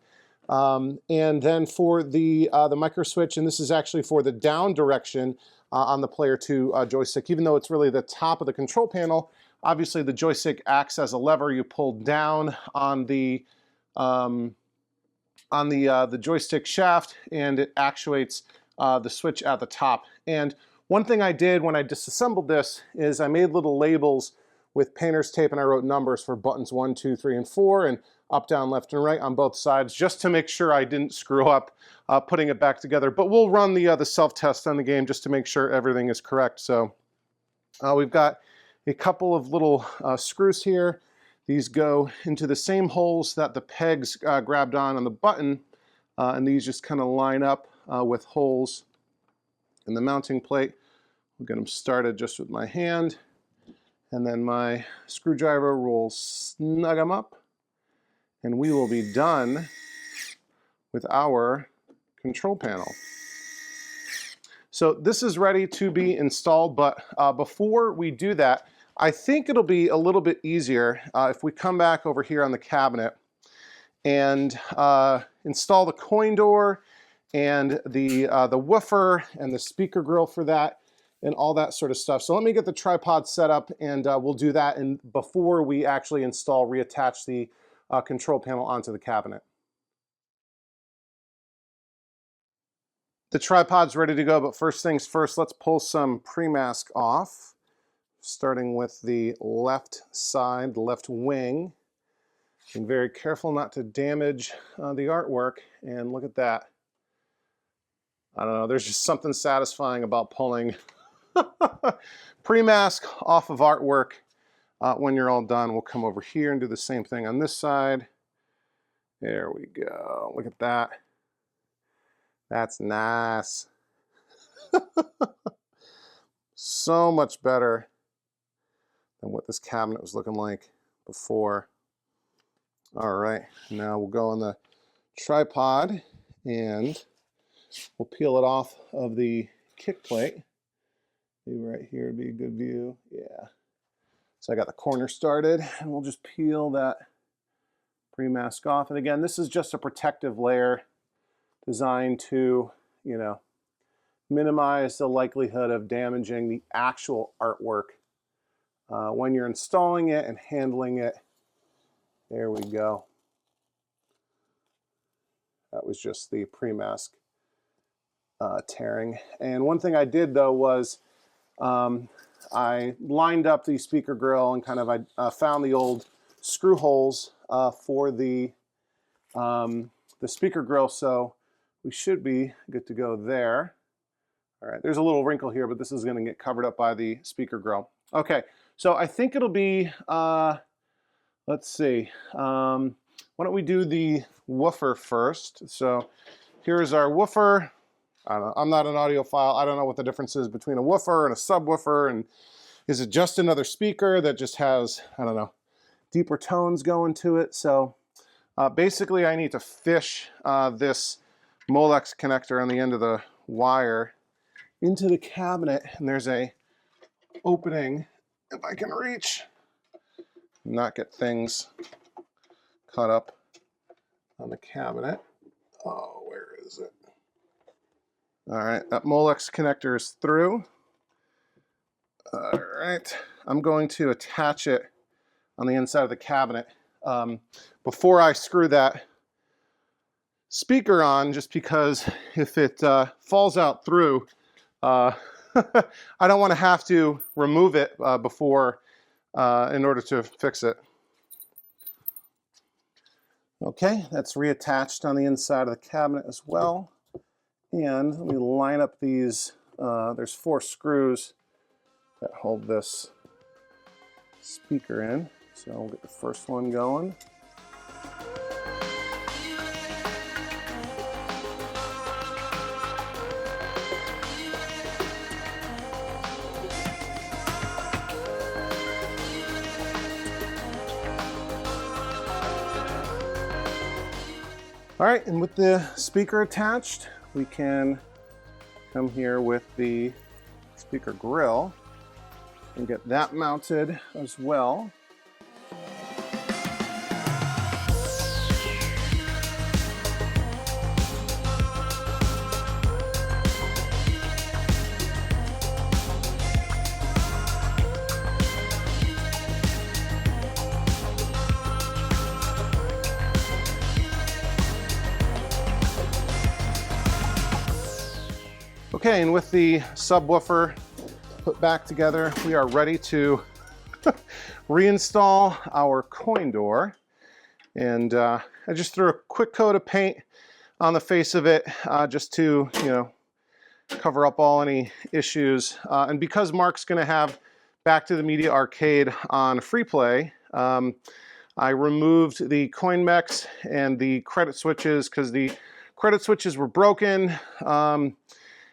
And then for the micro switch, and this is actually for the down direction on the Player 2 joystick, even though it's really the top of the control panel. Obviously, the joystick acts as a lever. You pull down on the joystick shaft, and it actuates the switch at the top. And one thing I did when I disassembled this is I made little labels with painter's tape, and I wrote numbers for buttons 1, 2, 3, and 4, and up, down, left, and right on both sides, just to make sure I didn't screw up putting it back together. But we'll run the self-test on the game just to make sure everything is correct. So we've got a couple of little screws here. These go into the same holes that the pegs grabbed on the button, and these just kind of line up with holes in the mounting plate. We'll get them started just with my hand, and then my screwdriver will snug them up, and we will be done with our control panel. So this is ready to be installed, but before we do that, I think it'll be a little bit easier if we come back over here on the cabinet and install the coin door and the woofer and the speaker grill for that and all that sort of stuff. So let me get the tripod set up, and we'll do that before we actually reattach the control panel onto the cabinet. The tripod's ready to go, but first things first, let's pull some pre-mask off, starting with the left side, the left wing. Being very careful not to damage the artwork. And look at that. I don't know, there's just something satisfying about pulling pre-mask off of artwork when you're all done. We'll come over here and do the same thing on this side. There we go. Look at that. That's nice. So much better than what this cabinet was looking like before. All right, now we'll go on the tripod and we'll peel it off of the kick plate. Maybe right here would be a good view. Yeah. So I got the corner started, and we'll just peel that pre-mask off. And again, this is just a protective layer designed to, you know, minimize the likelihood of damaging the actual artwork when you're installing it and handling it. There we go. That was just the pre-mask tearing. And one thing I did though was I lined up the speaker grill and kind of I found the old screw holes for the speaker grill, so we should be good to go there. All right, there's a little wrinkle here, but this is going to get covered up by the speaker grill. Okay, so I think it'll be, let's see, why don't we do the woofer first? So here's our woofer. I don't know, I'm not an audiophile. I don't know what the difference is between a woofer and a subwoofer, and is it just another speaker that just has, I don't know, deeper tones going to it? So basically I need to fish this Molex connector on the end of the wire into the cabinet, and there's a opening if I can reach, not get things caught up on the cabinet. Oh, where is it? All right, that Molex connector is through. All right, I'm going to attach it on the inside of the cabinet before I screw that speaker on, just because if it falls out through, I don't want to have to remove it before in order to fix it. Okay, that's reattached on the inside of the cabinet as well. And let me line up these, there's 4 screws that hold this speaker in. So we'll get the first one going. All right, and with the speaker attached, we can come here with the speaker grill and get that mounted as well. Okay, and with the subwoofer put back together, we are ready to reinstall our coin door. And I just threw a quick coat of paint on the face of it just to, you know, cover up all any issues. And because Mark's going to have Back to the Media Arcade on free play, I removed the coin mechs and the credit switches because the credit switches were broken.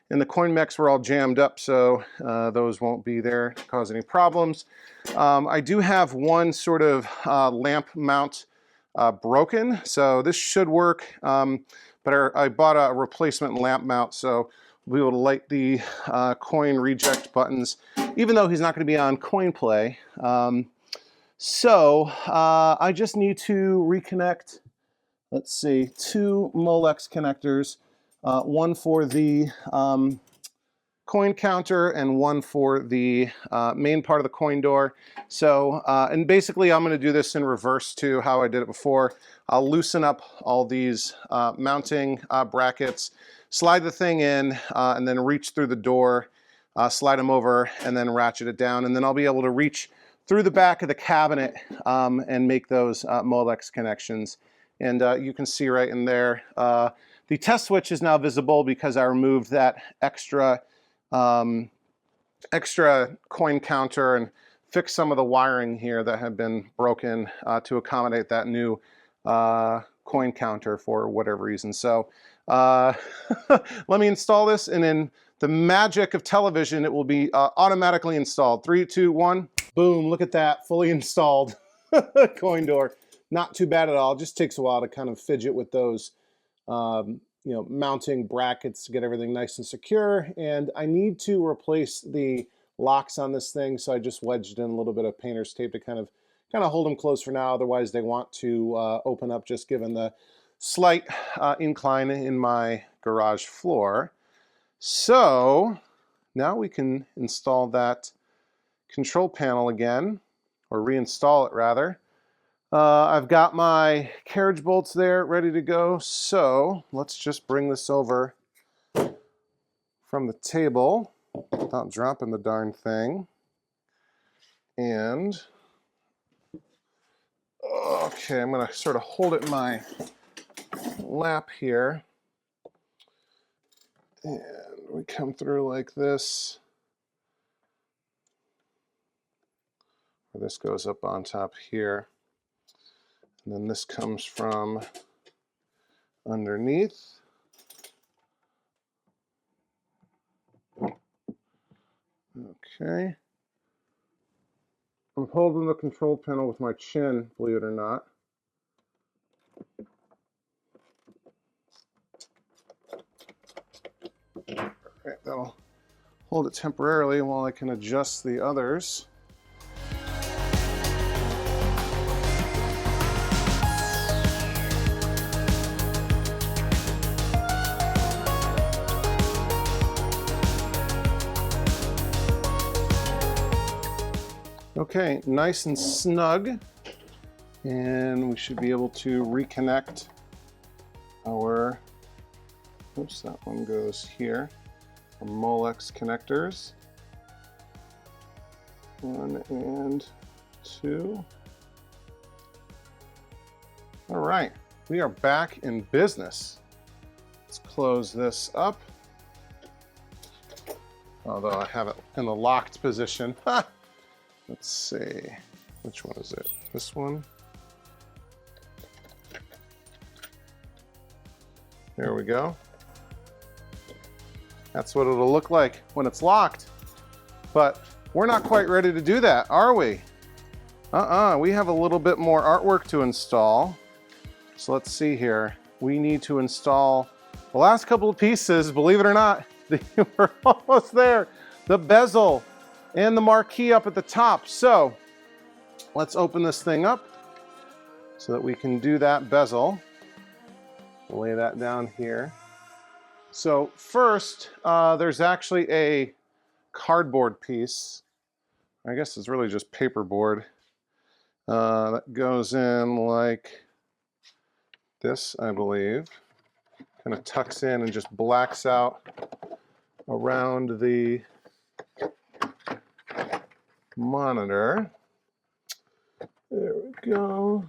And the coin mechs were all jammed up, so those won't be there to cause any problems. I do have one sort of lamp mount broken, so this should work. But I bought a replacement lamp mount, so we'll be able to light the coin reject buttons, even though he's not going to be on coin play. So I just need to reconnect, let's see, 2 Molex connectors. One for the coin counter and one for the main part of the coin door. So, and basically I'm going to do this in reverse to how I did it before. I'll loosen up all these mounting brackets, slide the thing in, and then reach through the door, slide them over, and then ratchet it down. And then I'll be able to reach through the back of the cabinet and make those Molex connections. And you can see right in there, the test switch is now visible because I removed that extra coin counter and fixed some of the wiring here that had been broken to accommodate that new coin counter for whatever reason. So let me install this, and in the magic of television, it will be automatically installed. 3, 2, 1, boom, look at that, fully installed coin door. Not too bad at all. It just takes a while to kind of fidget with those you know, mounting brackets to get everything nice and secure. And I need to replace the locks on this thing, so I just wedged in a little bit of painter's tape to kind of hold them closed for now. Otherwise they want to open up, just given the slight incline in my garage floor. So now we can install that control panel again, or reinstall it rather. I've got my carriage bolts there ready to go, so let's just bring this over from the table without dropping the darn thing. And okay, I'm going to sort of hold it in my lap here, and we come through like this. This goes up on top here, and then this comes from underneath. Okay. I'm holding the control panel with my chin, believe it or not. All right, that'll hold it temporarily while I can adjust the others. Okay, nice and snug, and we should be able to reconnect our, oops, that one goes here, our Molex connectors. 1 and 2. All right, we are back in business. Let's close this up, although I have it in the locked position. Let's see, which one is it? This one? There we go. That's what it'll look like when it's locked. But we're not quite ready to do that, are we? We have a little bit more artwork to install. So let's see here. We need to install the last couple of pieces, believe it or not. We're almost there. The bezel and the marquee up at the top. So let's open this thing up so that we can do that bezel. Lay that down here. So first, there's actually a cardboard piece. I guess it's really just paperboard. That goes in like this, I believe. Kind of tucks in and just blacks out around the monitor. There we go.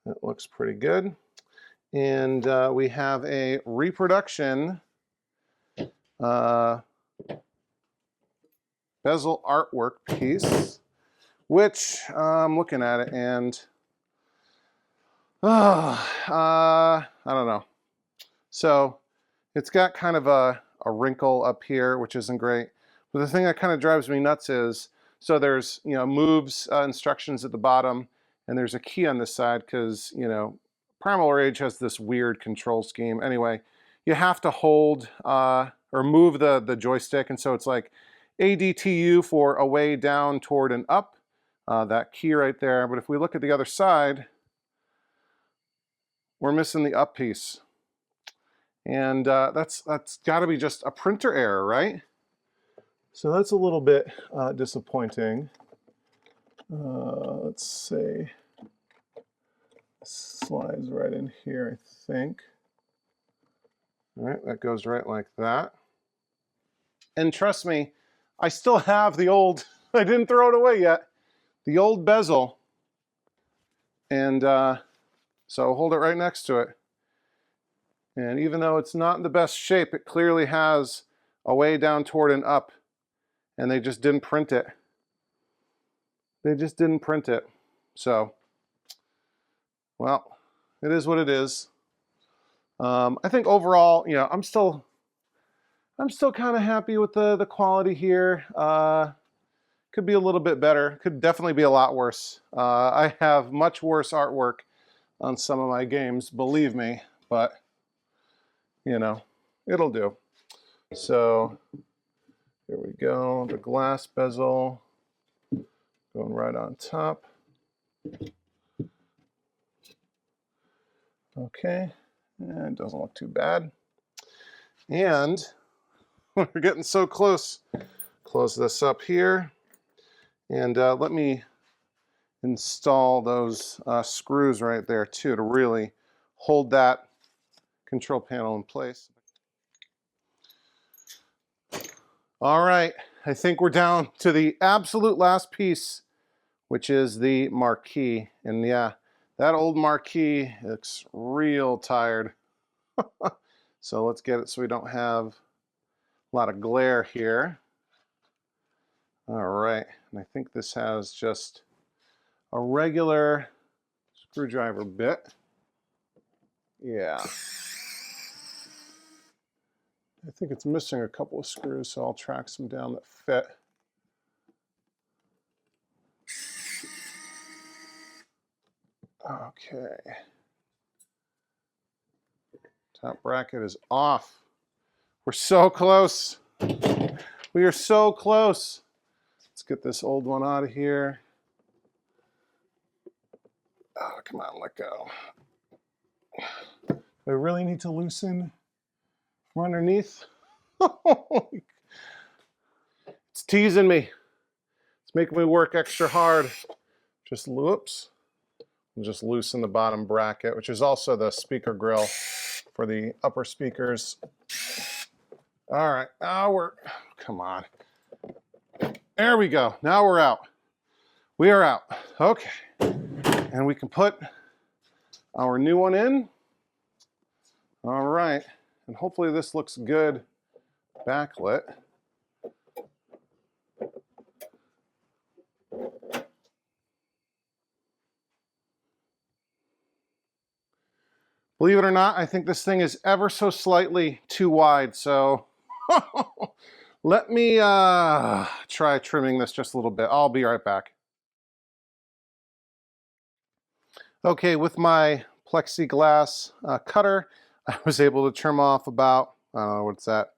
That looks pretty good. And we have a reproduction bezel artwork piece, which I'm looking at it and I don't know. So it's got kind of a wrinkle up here, which isn't great. But the thing that kind of drives me nuts is, so there's, you know, moves instructions at the bottom, and there's a key on this side because, you know, Primal Rage has this weird control scheme. Anyway, you have to hold or move the joystick, and so it's like ADTU for away, down, toward, and up. That key right there. But if we look at the other side, we're missing the up piece. And that's got to be just a printer error, right? So that's a little bit disappointing. Let's see. Slides right in here, I think. All right, that goes right like that. And trust me, I still have the old I didn't throw it away yet. The old bezel. And so hold it right next to it. And even though it's not in the best shape, it clearly has a way down toward and up. And they just didn't print it. They just didn't print it. So, well, it is what it is. I think overall, you know, I'm still kind of happy with the quality here. Could be a little bit better. Could definitely be a lot worse. I have much worse artwork on some of my games, believe me, but you know, it'll do. So here we go, the glass bezel going right on top. Okay, and it doesn't look too bad. And we're getting so close. Close this up here, and let me install those screws right there too to really hold that control panel in place. All right, I think we're down to the absolute last piece, which is the marquee. And yeah, that old marquee looks real tired. So let's get it so we don't have a lot of glare here. All right, and I think this has just a regular screwdriver bit. Yeah. I think it's missing a couple of screws, so I'll track some down that fit. Okay. Top bracket is off. We're so close. We are so close. Let's get this old one out of here. Oh, come on, let go. I really need to loosen from underneath. It's teasing me. It's making me work extra hard. Just whoops. And just loosen the bottom bracket, which is also the speaker grill for the upper speakers. All right, now we're, come on. There we go. Now we're out. We are out. Okay. And we can put our new one in. All right. And hopefully this looks good backlit. Believe it or not, I think this thing is ever so slightly too wide. So let me try trimming this just a little bit. I'll be right back. Okay, with my plexiglass cutter, I was able to trim off about, I don't know, what's that?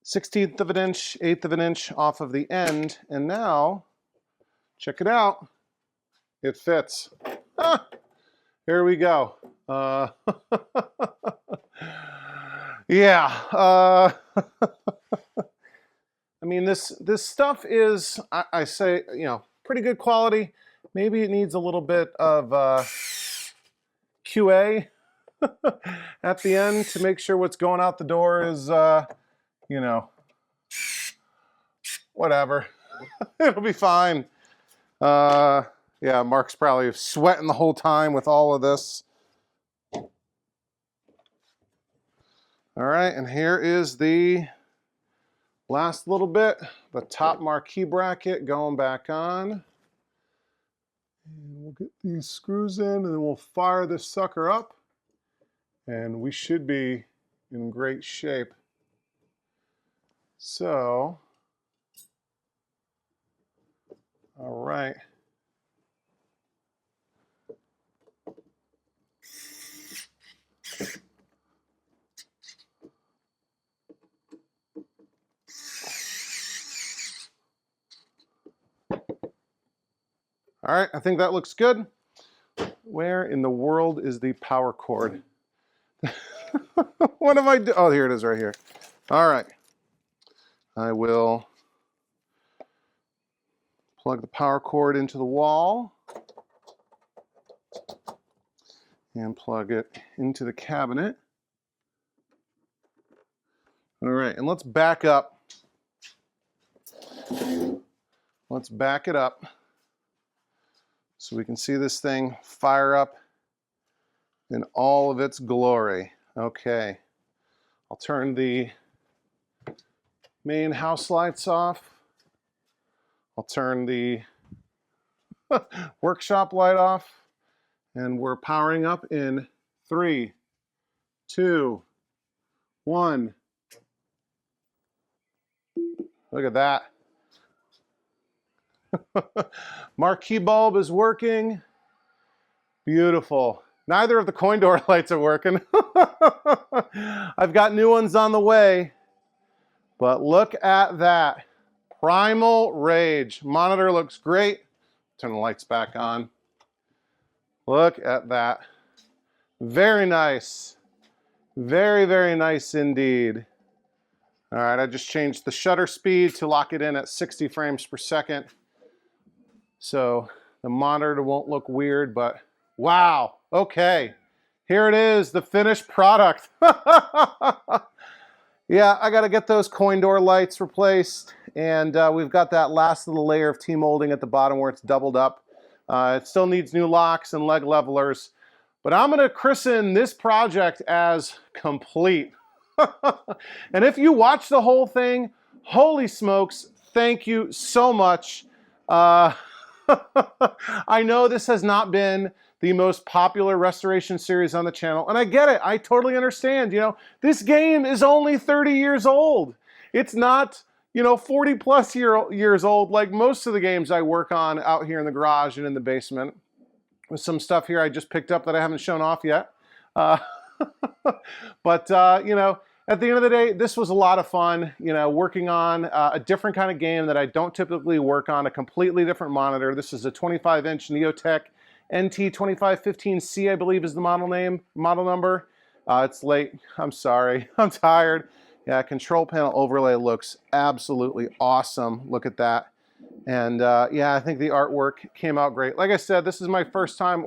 1/16 of an inch, 1/8 of an inch off of the end. And now, check it out. It fits. Ah, here we go. Yeah. I mean, this stuff is, I say, you know, pretty good quality. Maybe it needs a little bit of QA at the end to make sure what's going out the door is, you know, whatever. It'll be fine. Yeah, Mark's probably sweating the whole time with all of this. All right, and here is the last little bit, the top marquee bracket going back on. And we'll get these screws in and then we'll fire this sucker up and we should be in great shape. So, all right. All right, I think that looks good. Where in the world is the power cord? What am I doing? Oh, here it is right here. All right. I will plug the power cord into the wall and plug it into the cabinet. All right, and let's back up let's back it up so we can see this thing fire up in all of its glory. Okay, I'll turn the main house lights off. I'll turn the workshop light off, and we're powering up in 3, 2, 1. Look at that. Marquee bulb is working. Beautiful. Neither of the coin door lights are working. I've got new ones on the way, but look at that. Primal Rage. Monitor looks great. Turn the lights back on. Look at that. Very nice. Very, very nice indeed. All right, I just changed the shutter speed to lock it in at 60 frames per second. So the monitor won't look weird, but wow. Okay, here it is, the finished product. Yeah, I gotta get those coin door lights replaced, and we've got that last little layer of T-molding at the bottom where it's doubled up. It still needs new locks and leg levelers, but I'm gonna christen this project as complete. And if you watch the whole thing, holy smokes, thank you so much. I know this has not been the most popular restoration series on the channel, and I get it. I totally understand. You know, this game is only 30 years old. It's not, you know, 40 plus years old like most of the games I work on out here in the garage and in the basement. With some stuff here I just picked up that I haven't shown off yet. But, you know, at the end of the day, this was a lot of fun, you know, working on a different kind of game that I don't typically work on, a completely different monitor. This is a 25-inch Neotech NT2515C, I believe is the model number. It's late. I'm sorry. I'm tired. Yeah, control panel overlay looks absolutely awesome. Look at that. And yeah, I think the artwork came out great. Like I said, this is my first time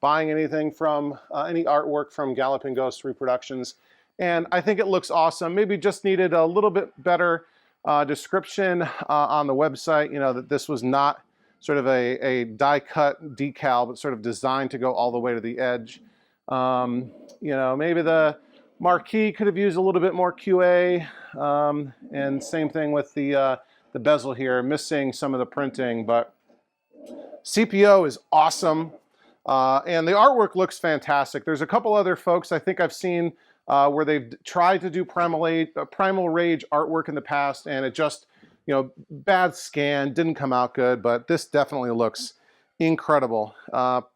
buying anything from, any artwork from Galloping Ghost Reproductions. And I think it looks awesome. Maybe just needed a little bit better description on the website, you know, that this was not sort of a die-cut decal, but sort of designed to go all the way to the edge. You know, maybe the marquee could have used a little bit more QA, and same thing with the bezel here, missing some of the printing, but CPO is awesome, and the artwork looks fantastic. There's a couple other folks I think I've seen where they've tried to do Primal Rage artwork in the past, and it just, you know, bad scan, didn't come out good, but this definitely looks incredible.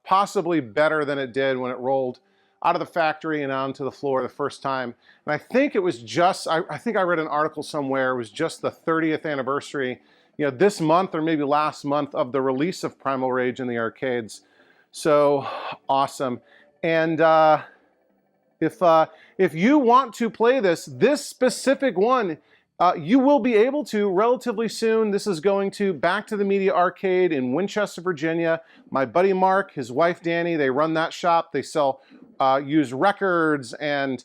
Possibly better than it did when it rolled out of the factory and onto the floor the first time. And I think it was just, I think I read an article somewhere, it was just the 30th anniversary, you know, this month or maybe last month of the release of Primal Rage in the arcades. So awesome. And if you want to play this specific one, you will be able to relatively soon. This is going to Back to the Media Arcade in Winchester, Virginia. My buddy Mark, his wife Danny, they run that shop. They sell used records and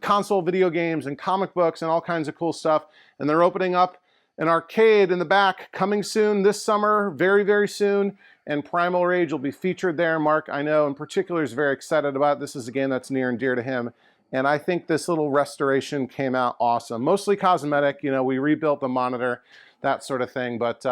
console video games and comic books and all kinds of cool stuff. And they're opening up an arcade in the back coming soon this summer, very, very soon. And Primal Rage will be featured there. Mark, I know in particular, is very excited about it. This is a game that's near and dear to him. And I think this little restoration came out awesome. Mostly cosmetic, you know, we rebuilt the monitor, that sort of thing. But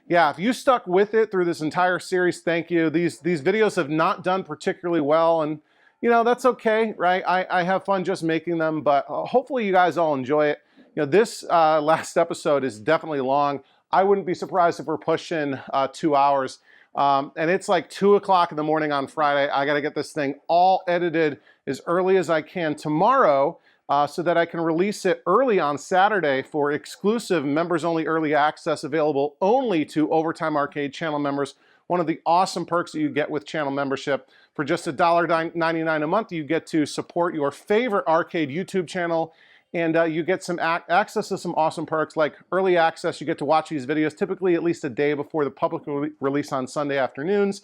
yeah, if you stuck with it through this entire series, thank you. These videos have not done particularly well, and you know, that's okay, right? I have fun just making them, but hopefully you guys all enjoy it. You know, this last episode is definitely long. I wouldn't be surprised if we're pushing 2 hours. And it's like 2 o'clock in the morning on Friday. I got to get this thing all edited as early as I can tomorrow so that I can release it early on Saturday for exclusive members-only early access available only to Overtime Arcade channel members. One of the awesome perks that you get with channel membership. For just $1.99 a month, you get to support your favorite arcade YouTube channel, and you get some access to some awesome perks like early access. You get to watch these videos typically at least a day before the public release on Sunday afternoons.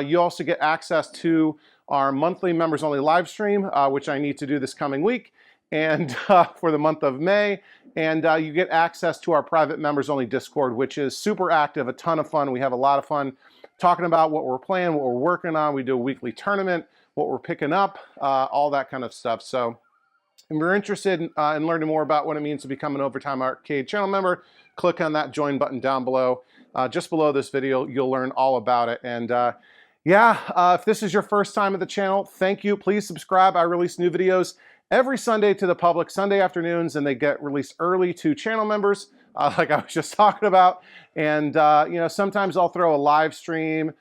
You also get access to our monthly members-only live stream, which I need to do this coming week, and for the month of May. and you get access to our private members-only Discord, which is super active, a ton of fun. We have a lot of fun talking about what we're playing, what we're working on. We do a weekly tournament, what we're picking up, all that kind of stuff. So if you're interested in learning more about what it means to become an Overtime Arcade channel member, click on that join button down below. Just below this video, you'll learn all about it. And if this is your first time at the channel, thank you. Please subscribe. I release new videos every Sunday to the public, Sunday afternoons, and they get released early to channel members, like I was just talking about. And sometimes I'll throw a live stream.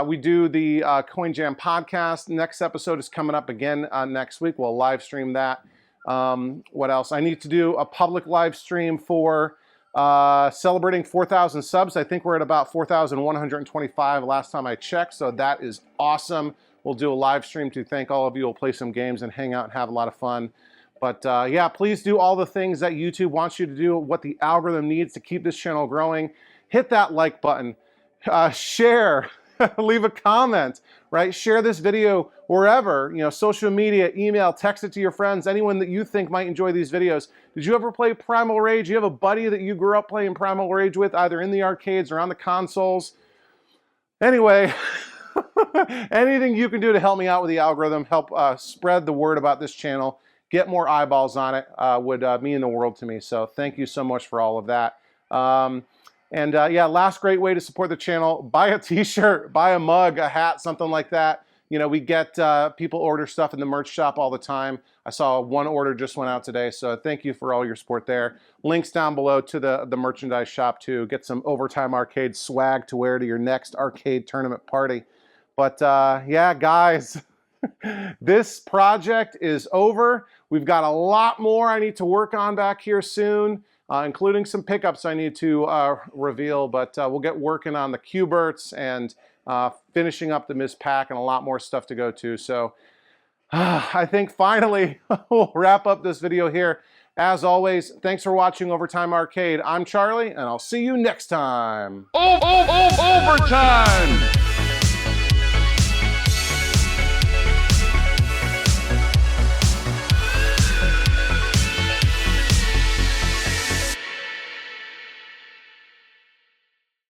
We do the Coin Jam podcast. Next episode is coming up again next week. We'll live stream that. What else? I need to do a public live stream for celebrating 4,000 subs. I think we're at about 4,125 last time I checked, so that is awesome. We'll do a live stream to thank all of you. We'll play some games and hang out and have a lot of fun. But yeah, please do all the things that YouTube wants you to do, what the algorithm needs to keep this channel growing. Hit that like button, share, leave a comment, right? Share this video wherever, social media, email, text it to your friends, anyone that you think might enjoy these videos. Did you ever play Primal Rage? You have a buddy that you grew up playing Primal Rage with, either in the arcades or on the consoles? Anyway, anything you can do to help me out with the algorithm, help spread the word about this channel, get more eyeballs on it, would mean the world to me. So thank you so much for all of that. Yeah, last great way to support the channel, buy a t-shirt, buy a mug, a hat, something like that. We get people order stuff in the merch shop all the time. I saw one order just went out today, so thank you for all your support there. Links down below to the merchandise shop too. Get some Overtime Arcade swag to wear to your next arcade tournament party. But yeah, guys, this project is over. We've got a lot more I need to work on back here soon, including some pickups I need to reveal, but we'll get working on the Q-Berts and finishing up the Ms. Pack and a lot more stuff to go to. So I think finally we'll wrap up this video here. As always, thanks for watching Overtime Arcade. I'm Charlie, and I'll see you next time. Overtime!